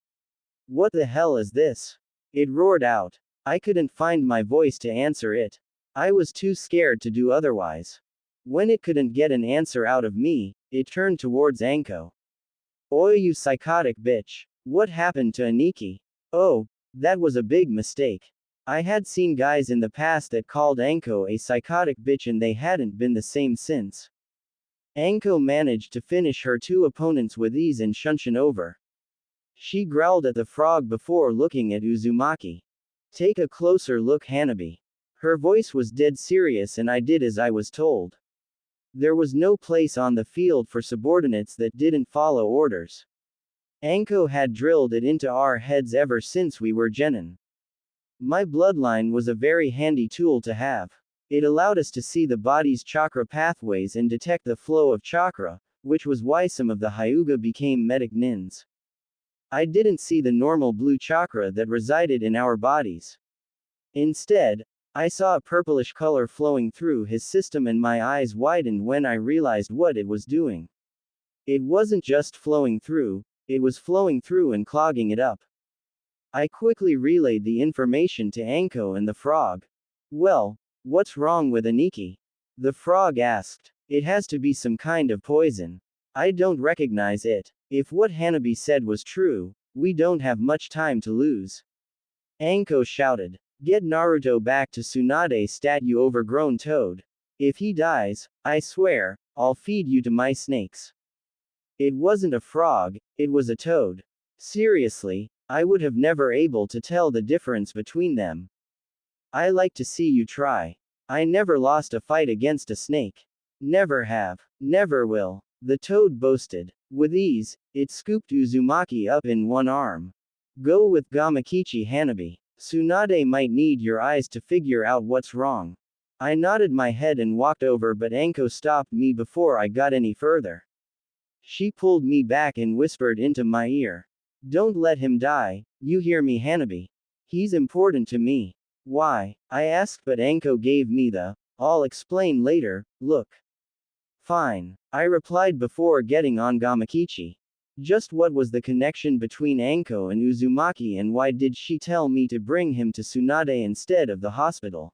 What the hell is this? It roared out. I couldn't find my voice to answer it. I was too scared to do otherwise. When it couldn't get an answer out of me, it turned towards Anko. Oi, you psychotic bitch. What happened to Aniki? Oh, that was a big mistake. I had seen guys in the past that called Anko a psychotic bitch and they hadn't been the same since. Anko managed to finish her 2 opponents with ease and shunshin over. She growled at the frog before looking at Uzumaki. Take a closer look, Hanabi. Her voice was dead serious and I did as I was told. There was no place on the field for subordinates that didn't follow orders. Anko had drilled it into our heads ever since we were genin. My bloodline was a very handy tool to have. It allowed us to see the body's chakra pathways and detect the flow of chakra, which was why some of the Hyuga became medic nins. I didn't see the normal blue chakra that resided in our bodies. Instead, I saw a purplish color flowing through his system and my eyes widened when I realized what it was doing. It wasn't just flowing through, it was flowing through and clogging it up. I quickly relayed the information to Anko and the frog. Well, what's wrong with Aniki? The frog asked. It has to be some kind of poison. I don't recognize it. If what Hanabi said was true, we don't have much time to lose. Anko shouted. Get Naruto back to Tsunade stat, you overgrown toad. If he dies, I swear, I'll feed you to my snakes. It wasn't a frog, it was a toad. Seriously, I would have never able to tell the difference between them. I like to see you try. I never lost a fight against a snake. Never have. Never will. The toad boasted. With ease, it scooped Uzumaki up in one arm. Go with Gamakichi, Hanabi. Tsunade might need your eyes to figure out what's wrong. I nodded my head and walked over, but Anko stopped me before I got any further. She pulled me back and whispered into my ear. Don't let him die, you hear me, Hanabi? He's important to me. Why? I asked, but Anko gave me the, I'll explain later, look. Fine, I replied before getting on Gamakichi. Just what was the connection between Anko and Uzumaki, and why did she tell me to bring him to Tsunade instead of the hospital?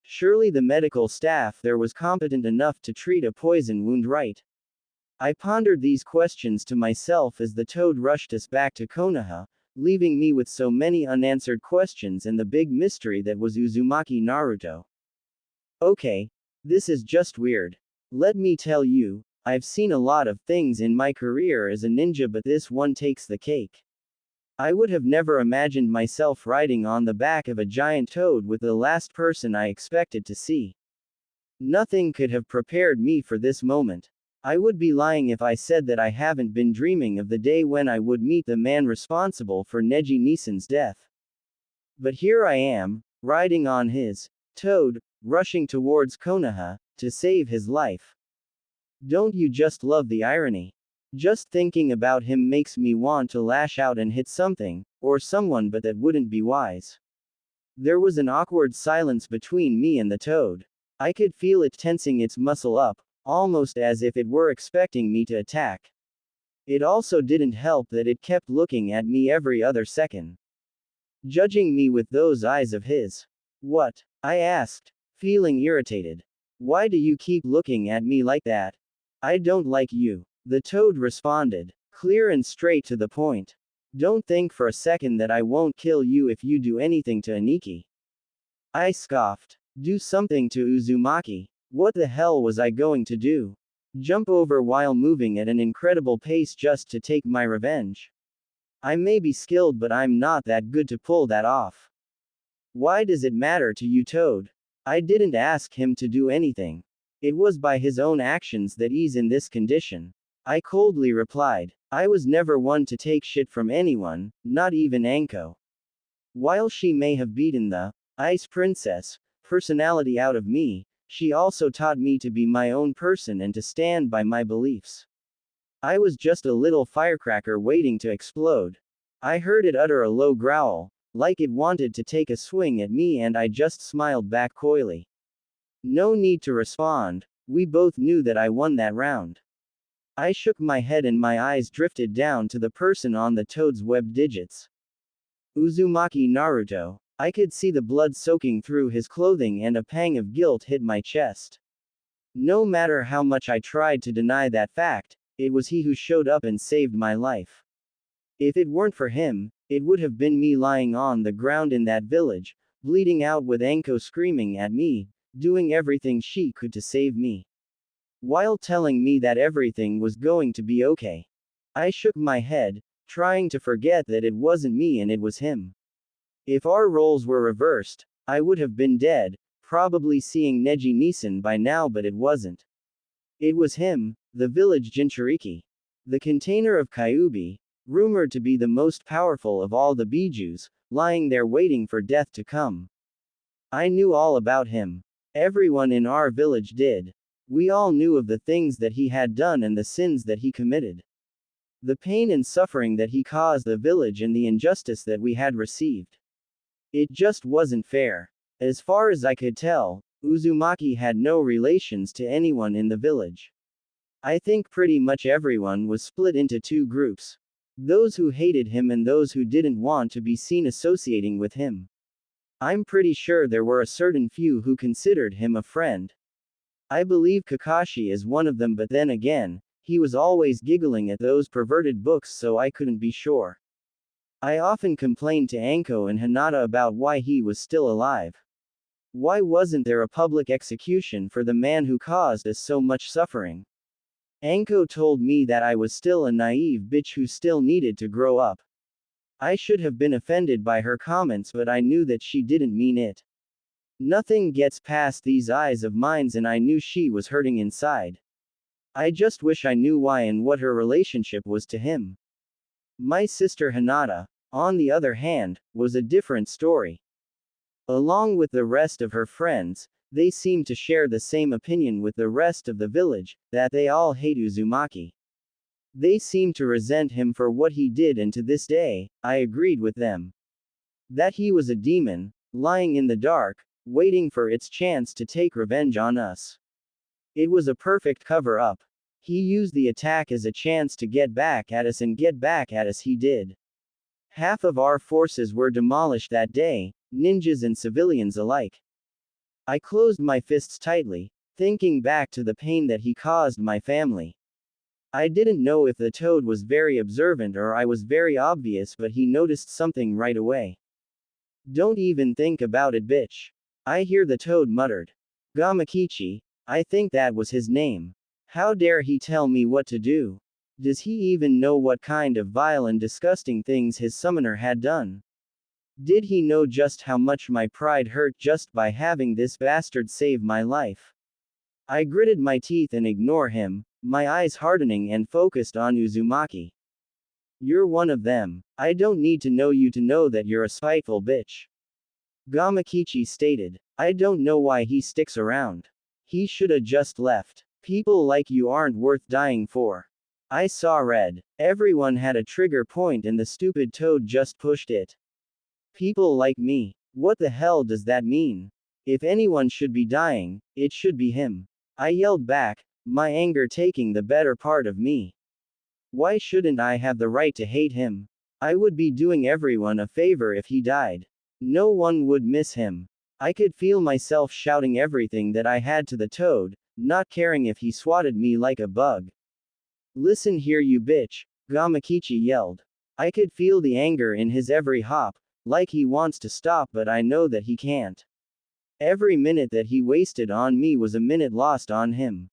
Surely the medical staff there was competent enough to treat a poison wound, right? I pondered these questions to myself as the toad rushed us back to Konoha, leaving me with so many unanswered questions and the big mystery that was Uzumaki Naruto. Okay. This is just weird. Let me tell you, I've seen a lot of things in my career as a ninja, but this one takes the cake. I would have never imagined myself riding on the back of a giant toad with the last person I expected to see. Nothing could have prepared me for this moment. I would be lying if I said that I haven't been dreaming of the day when I would meet the man responsible for Neji Nisan's death. But here I am, riding on his toad, rushing towards Konoha to save his life. Don't you just love the irony? Just thinking about him makes me want to lash out and hit something, or someone, but that wouldn't be wise. There was an awkward silence between me and the toad. I could feel it tensing its muscle up, almost as if it were expecting me to attack. It also didn't help that it kept looking at me every other second, judging me with those eyes of his. What? I asked, feeling irritated. Why do you keep looking at me like that? I don't like you. The toad responded, clear and straight to the point. Don't think for a second that I won't kill you if you do anything to Aniki. I scoffed. Do something to Uzumaki? What the hell was I going to do? Jump over while moving at an incredible pace just to take my revenge? I may be skilled, but I'm not that good to pull that off. Why does it matter to you, Toad? I didn't ask him to do anything. It was by his own actions that he's in this condition. I coldly replied. I was never one to take shit from anyone, not even Anko. While she may have beaten the Ice Princess personality out of me, she also taught me to be my own person and to stand by my beliefs. I was just a little firecracker waiting to explode. I heard it utter a low growl, like it wanted to take a swing at me, and I just smiled back coyly. No need to respond. We both knew that I won that round. I shook my head and my eyes drifted down to the person on the toad's webbed digits. Uzumaki Naruto. I could see the blood soaking through his clothing and a pang of guilt hit my chest. No matter how much I tried to deny that fact, it was he who showed up and saved my life. If it weren't for him, it would have been me lying on the ground in that village, bleeding out with Anko screaming at me, doing everything she could to save me, while telling me that everything was going to be okay. I shook my head, trying to forget that it wasn't me and it was him. If our roles were reversed, I would have been dead, probably seeing Neji Nisan by now, but it wasn't. It was him, the village Jinchuriki. The container of Kyuubi, rumored to be the most powerful of all the Bijus, lying there waiting for death to come. I knew all about him. Everyone in our village did. We all knew of the things that he had done and the sins that he committed. The pain and suffering that he caused the village and the injustice that we had received. It just wasn't fair. As far as I could tell, Uzumaki had no relations to anyone in the village. I think pretty much everyone was split into two groups. Those who hated him and those who didn't want to be seen associating with him. I'm pretty sure there were a certain few who considered him a friend. I believe Kakashi is one of them, but then again, he was always giggling at those perverted books, so I couldn't be sure. I often complained to Anko and Hinata about why he was still alive. Why wasn't there a public execution for the man who caused us so much suffering? Anko told me that I was still a naive bitch who still needed to grow up. I should have been offended by her comments, but I knew that she didn't mean it. Nothing gets past these eyes of mine, and I knew she was hurting inside. I just wish I knew why and what her relationship was to him. My sister Hinata, on the other hand, was a different story. Along with the rest of her friends, they seemed to share the same opinion with the rest of the village, that they all hate Uzumaki. They seemed to resent him for what he did, and to this day, I agreed with them. That he was a demon, lying in the dark, waiting for its chance to take revenge on us. It was a perfect cover-up. He used the attack as a chance to get back at us, and get back at us he did. Half of our forces were demolished that day, ninjas and civilians alike. I closed my fists tightly, thinking back to the pain that he caused my family. I didn't know if the toad was very observant or I was very obvious, but he noticed something right away. "Don't even think about it, bitch," I hear the toad muttered. Gamakichi, I think that was his name. How dare he tell me what to do? Does he even know what kind of vile and disgusting things his summoner had done? Did he know just how much my pride hurt just by having this bastard save my life? I gritted my teeth and ignored him, my eyes hardening and focused on Uzumaki. "You're one of them. I don't need to know you to know that you're a spiteful bitch," Gamakichi stated. "I don't know why he sticks around. He shoulda just left. People like you aren't worth dying for." I saw red. Everyone had a trigger point and the stupid toad just pushed it. People like me. What the hell does that mean? If anyone should be dying, it should be him. I yelled back, my anger taking the better part of me. Why shouldn't I have the right to hate him? I would be doing everyone a favor if he died. No one would miss him. I could feel myself shouting everything that I had to the toad, not caring if he swatted me like a bug. "Listen here, you bitch," Gamakichi yelled. I could feel the anger in his every hop, like he wants to stop, but I know that he can't. Every minute that he wasted on me was a minute lost on him.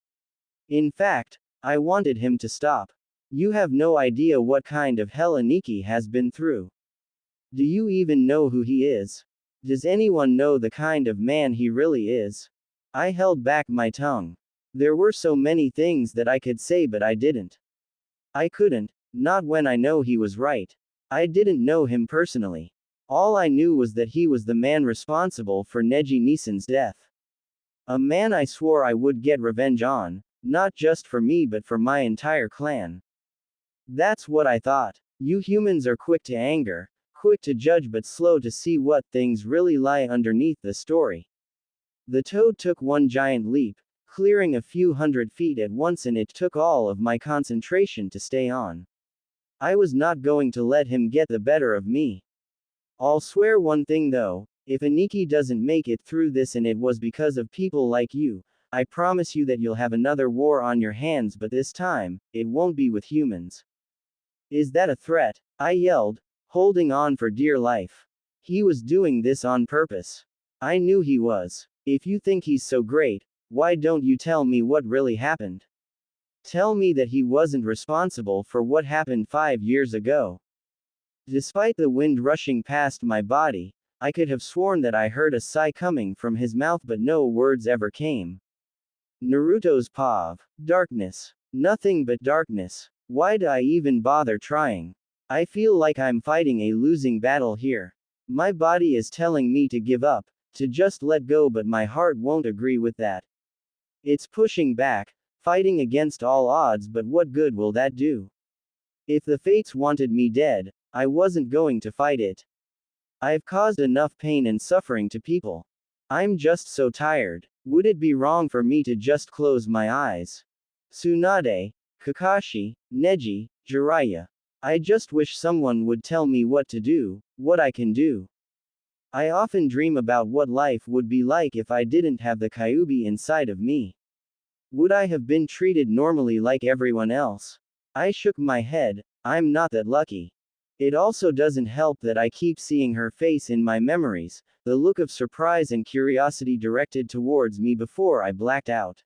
In fact, I wanted him to stop. You have no idea what kind of hell Aniki has been through. Do you even know who he is? Does anyone know the kind of man he really is? I held back my tongue. There were so many things that I could say, but I didn't. I couldn't, not when I know he was right. I didn't know him personally. All I knew was that he was the man responsible for Neji Nissan's death. A man I swore I would get revenge on, not just for me but for my entire clan. That's what I thought. You humans are quick to anger, quick to judge but slow to see what things really lie underneath the story. The toad took one giant leap, clearing a few hundred feet at once, and it took all of my concentration to stay on. I was not going to let him get the better of me. I'll swear one thing though, if Aniki doesn't make it through this and it was because of people like you, I promise you that you'll have another war on your hands, but this time, it won't be with humans. Is that a threat? I yelled, holding on for dear life. He was doing this on purpose. I knew he was. If you think he's so great, why don't you tell me what really happened? Tell me that he wasn't responsible for what happened 5 years ago. Despite the wind rushing past my body, I could have sworn that I heard a sigh coming from his mouth, but no words ever came. Naruto's POV. Darkness. Nothing but darkness. Why do I even bother trying? I feel like I'm fighting a losing battle here. My body is telling me to give up, to just let go, but my heart won't agree with that. It's pushing back, fighting against all odds, but what good will that do? If the fates wanted me dead, I wasn't going to fight it. I've caused enough pain and suffering to people. I'm just so tired. Would it be wrong for me to just close my eyes? Tsunade, Kakashi, Neji, Jiraiya. I just wish someone would tell me what to do, what I can do. I often dream about what life would be like if I didn't have the Kyuubi inside of me. Would I have been treated normally like everyone else? I shook my head. I'm not that lucky. It also doesn't help that I keep seeing her face in my memories, the look of surprise and curiosity directed towards me before I blacked out.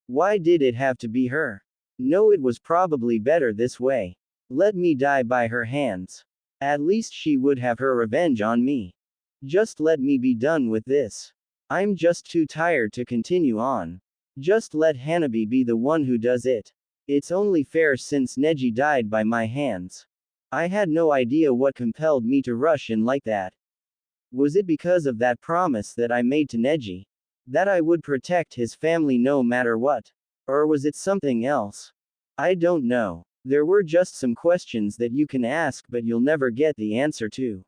Why did it have to be her? No, it was probably better this way. Let me die by her hands. At least she would have her revenge on me. Just let me be done with this. I'm just too tired to continue on. Just let Hanabi be the one who does it. It's only fair since Neji died by my hands. I had no idea what compelled me to rush in like that. Was it because of that promise that I made to Neji? That I would protect his family no matter what? Or was it something else? I don't know. There were just some questions that you can ask but you'll never get the answer to.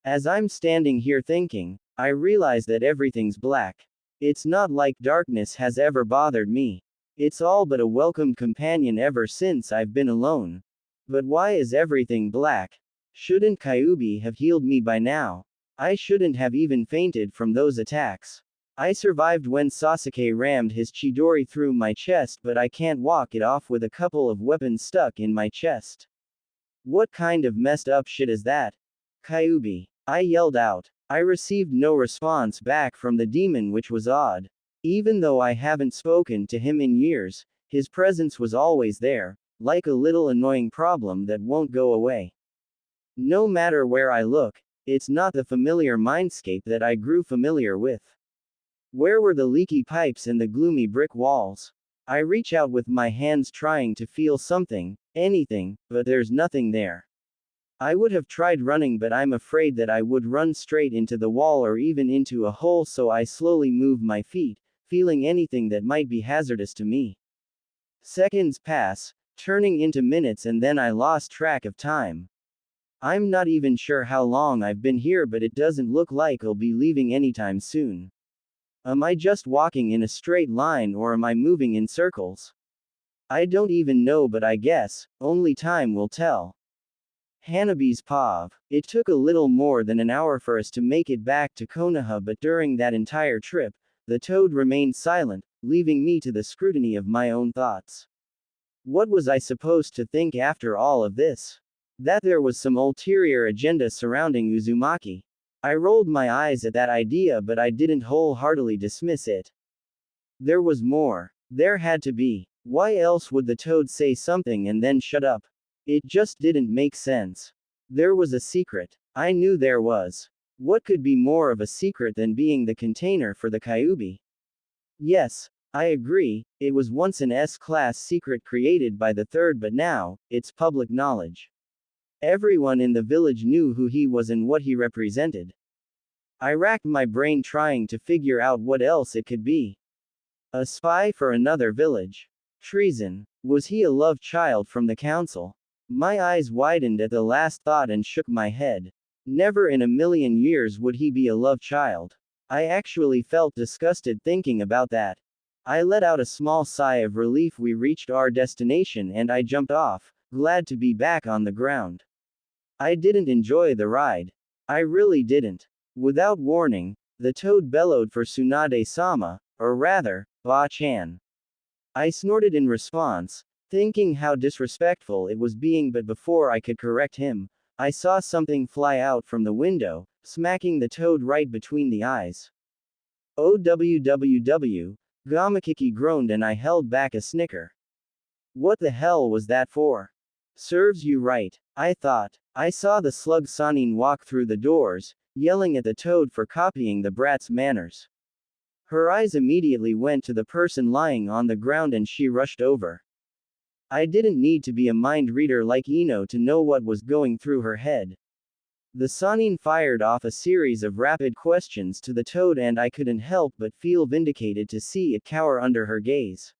As I'm standing here thinking, I realize that everything's black. It's not like darkness has ever bothered me. It's all but a welcomed companion ever since I've been alone. But why is everything black? Shouldn't Kyuubi have healed me by now? I shouldn't have even fainted from those attacks. I survived when Sasuke rammed his Chidori through my chest, but I can't walk it off with a couple of weapons stuck in my chest. What kind of messed up shit is that? Kyuubi, I yelled out. I received no response back from the demon, which was odd. Even though I haven't spoken to him in years, his presence was always there, like a little annoying problem that won't go away. No matter where I look, it's not the familiar mindscape that I grew familiar with. Where were the leaky pipes and the gloomy brick walls? I reach out with my hands trying to feel something, anything, but there's nothing there. I would have tried running, but I'm afraid that I would run straight into the wall or even into a hole, so I slowly move my feet, feeling anything that might be hazardous to me. Seconds pass, turning into minutes, and then I lost track of time. I'm not even sure how long I've been here, but it doesn't look like I'll be leaving anytime soon. Am I just walking in a straight line, or am I moving in circles? I don't even know, but I guess only time will tell. Hanabi's POV. It took a little more than an hour for us to make it back to Konoha, but during that entire trip, the toad remained silent, leaving me to the scrutiny of my own thoughts. What was I supposed to think after all of this? That there was some ulterior agenda surrounding Uzumaki. I rolled my eyes at that idea, but I didn't wholeheartedly dismiss it. There was more. There had to be. Why else would the toad say something and then shut up? It just didn't make sense. There was a secret. I knew there was. What could be more of a secret than being the container for the Kyuubi? Yes, I agree, it was once an S-class secret created by the third, but now, it's public knowledge. Everyone in the village knew who he was and what he represented. I racked my brain trying to figure out what else it could be. A spy for another village. Treason. Was he a love child from the council? My eyes widened at the last thought and shook my head. Never in a million years would he be a love child. I actually felt disgusted thinking about that. I let out a small sigh of relief. We reached our destination and I jumped off, glad to be back on the ground. I didn't enjoy the ride. I really didn't. Without warning, the toad bellowed for Tsunade-sama, or rather, Ba-chan. I snorted in response, thinking how disrespectful it was being, but before I could correct him, I saw something fly out from the window, smacking the toad right between the eyes. OWWW, Gamakiki groaned and I held back a snicker. What the hell was that for? Serves you right, I thought. I saw the slug Sanin walk through the doors, yelling at the toad for copying the brat's manners. Her eyes immediately went to the person lying on the ground and she rushed over. I didn't need to be a mind reader like Ino to know what was going through her head. The Sanin fired off a series of rapid questions to the toad and I couldn't help but feel vindicated to see it cower under her gaze.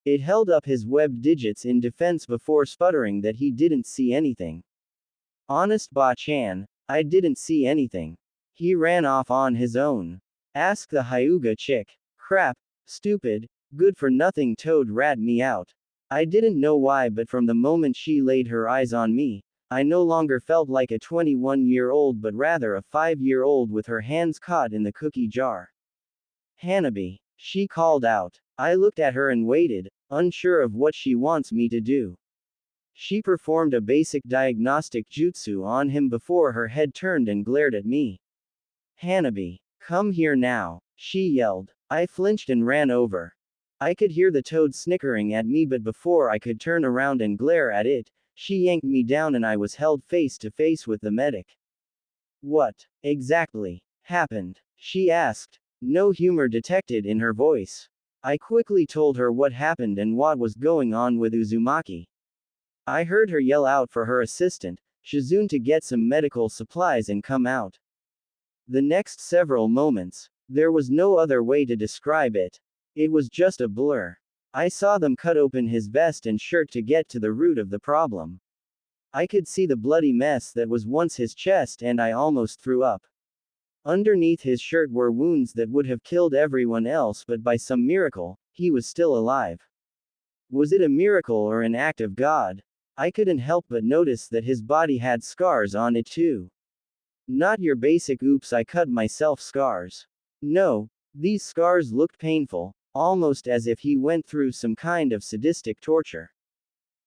It held up his webbed digits in defense before sputtering that he didn't see anything. Honest Ba-chan, I didn't see anything. He ran off on his own. Ask the Hyuga chick. Crap, stupid, good for nothing toad rat me out. I didn't know why, but from the moment she laid her eyes on me, I no longer felt like a 21-year-old but rather a 5-year-old with her hands caught in the cookie jar. Hanabi, she called out. I looked at her and waited, unsure of what she wants me to do. She performed a basic diagnostic jutsu on him before her head turned and glared at me. Hanabi, come here now, she yelled. I flinched and ran over. I could hear the toad snickering at me, but before I could turn around and glare at it, she yanked me down and I was held face to face with the medic. What exactly happened? She asked. No humor detected in her voice. I quickly told her what happened and what was going on with Uzumaki. I heard her yell out for her assistant, Shizune, to get some medical supplies and come out. The next several moments, there was no other way to describe it. It was just a blur. I saw them cut open his vest and shirt to get to the root of the problem. I could see the bloody mess that was once his chest and I almost threw up. Underneath his shirt were wounds that would have killed everyone else, but by some miracle, he was still alive. Was it a miracle or an act of God? I couldn't help but notice that his body had scars on it too. Not your basic oops I cut myself scars. No, these scars looked painful, almost as if he went through some kind of sadistic torture.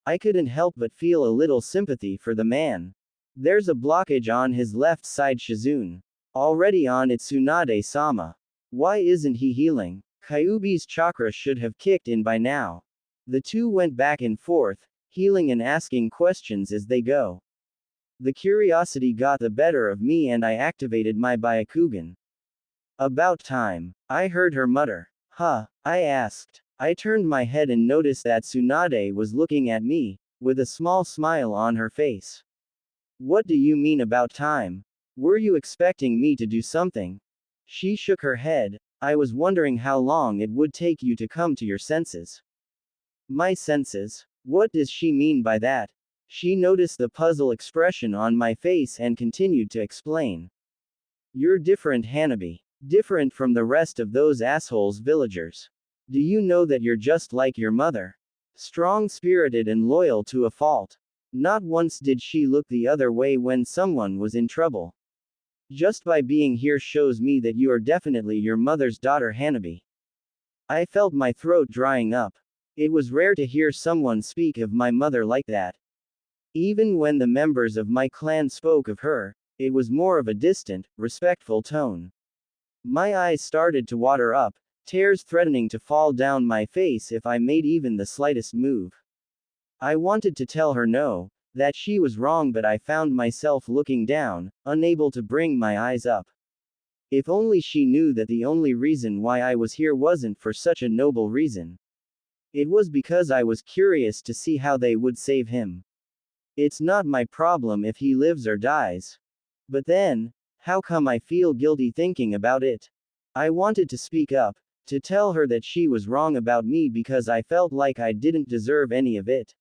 I couldn't help but feel a little sympathy for the man. There's a blockage on his left side Shizune. Already on it Tsunade-sama. Why isn't he healing? Kyuubi's chakra should have kicked in by now. The two went back and forth, healing and asking questions as they go. The curiosity got the better of me and I activated my Byakugan. About time. I heard her mutter. Huh? I asked. I turned my head and noticed that Tsunade was looking at me, with a small smile on her face. What do you mean about time? Were you expecting me to do something? She shook her head. I was wondering how long it would take you to come to your senses. My senses? What does she mean by that? She noticed the puzzle expression on my face and continued to explain. You're different, Hanabi. Different from the rest of those assholes villagers. Do you know that you're just like your mother? Strong-spirited and loyal to a fault. Not once did she look the other way when someone was in trouble. Just by being here shows me that you are definitely your mother's daughter, Hanabi. I felt my throat drying up. It was rare to hear someone speak of my mother like that. Even when the members of my clan spoke of her, it was more of a distant, respectful tone. My eyes started to water up, tears threatening to fall down my face if I made even the slightest move. I wanted to tell her no, that she was wrong, but I found myself looking down, unable to bring my eyes up. If only she knew that the only reason why I was here wasn't for such a noble reason. It was because I was curious to see how they would save him. It's not my problem if he lives or dies. But then, how come I feel guilty thinking about it? I wanted to speak up, to tell her that she was wrong about me because I felt like I didn't deserve any of it.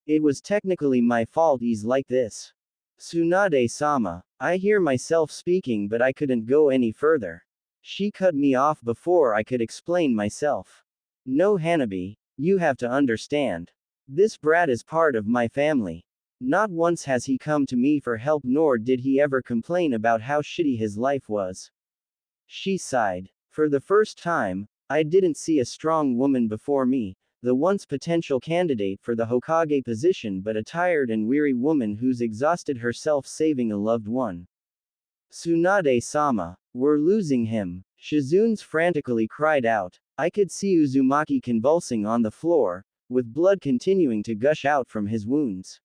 It was technically my fault he's like this. Tsunade-sama. I hear myself speaking but I couldn't go any further. She cut me off before I could explain myself. No, Hanabi, you have to understand. This brat is part of my family. Not once has he come to me for help, nor did he ever complain about how shitty his life was. She sighed. For the first time, I didn't see a strong woman before me, the once potential candidate for the Hokage position, but a tired and weary woman who's exhausted herself saving a loved one. Tsunade-sama, we're losing him. Shizune's frantically cried out. I could see Uzumaki convulsing on the floor, with blood continuing to gush out from his wounds.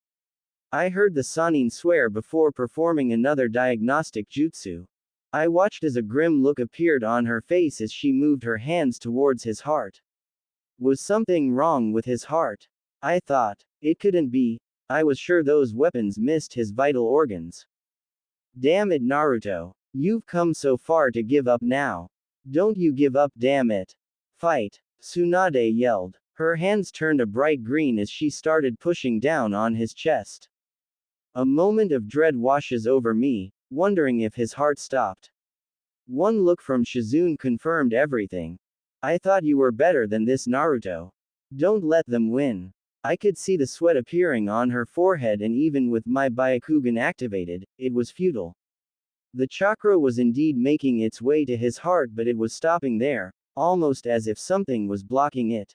I heard the Sannin swear before performing another diagnostic jutsu. I watched as a grim look appeared on her face as she moved her hands towards his heart. Was something wrong with his heart? I thought. It couldn't be. I was sure those weapons missed his vital organs. Damn it, Naruto. You've come so far to give up now. Don't you give up, damn it. Fight. Tsunade yelled. Her hands turned a bright green as she started pushing down on his chest. A moment of dread washes over me, wondering if his heart stopped. One look from Shizune confirmed everything. I thought you were better than this, Naruto. Don't let them win. I could see the sweat appearing on her forehead, and even with my Byakugan activated, it was futile. The chakra was indeed making its way to his heart, but it was stopping there, almost as if something was blocking it.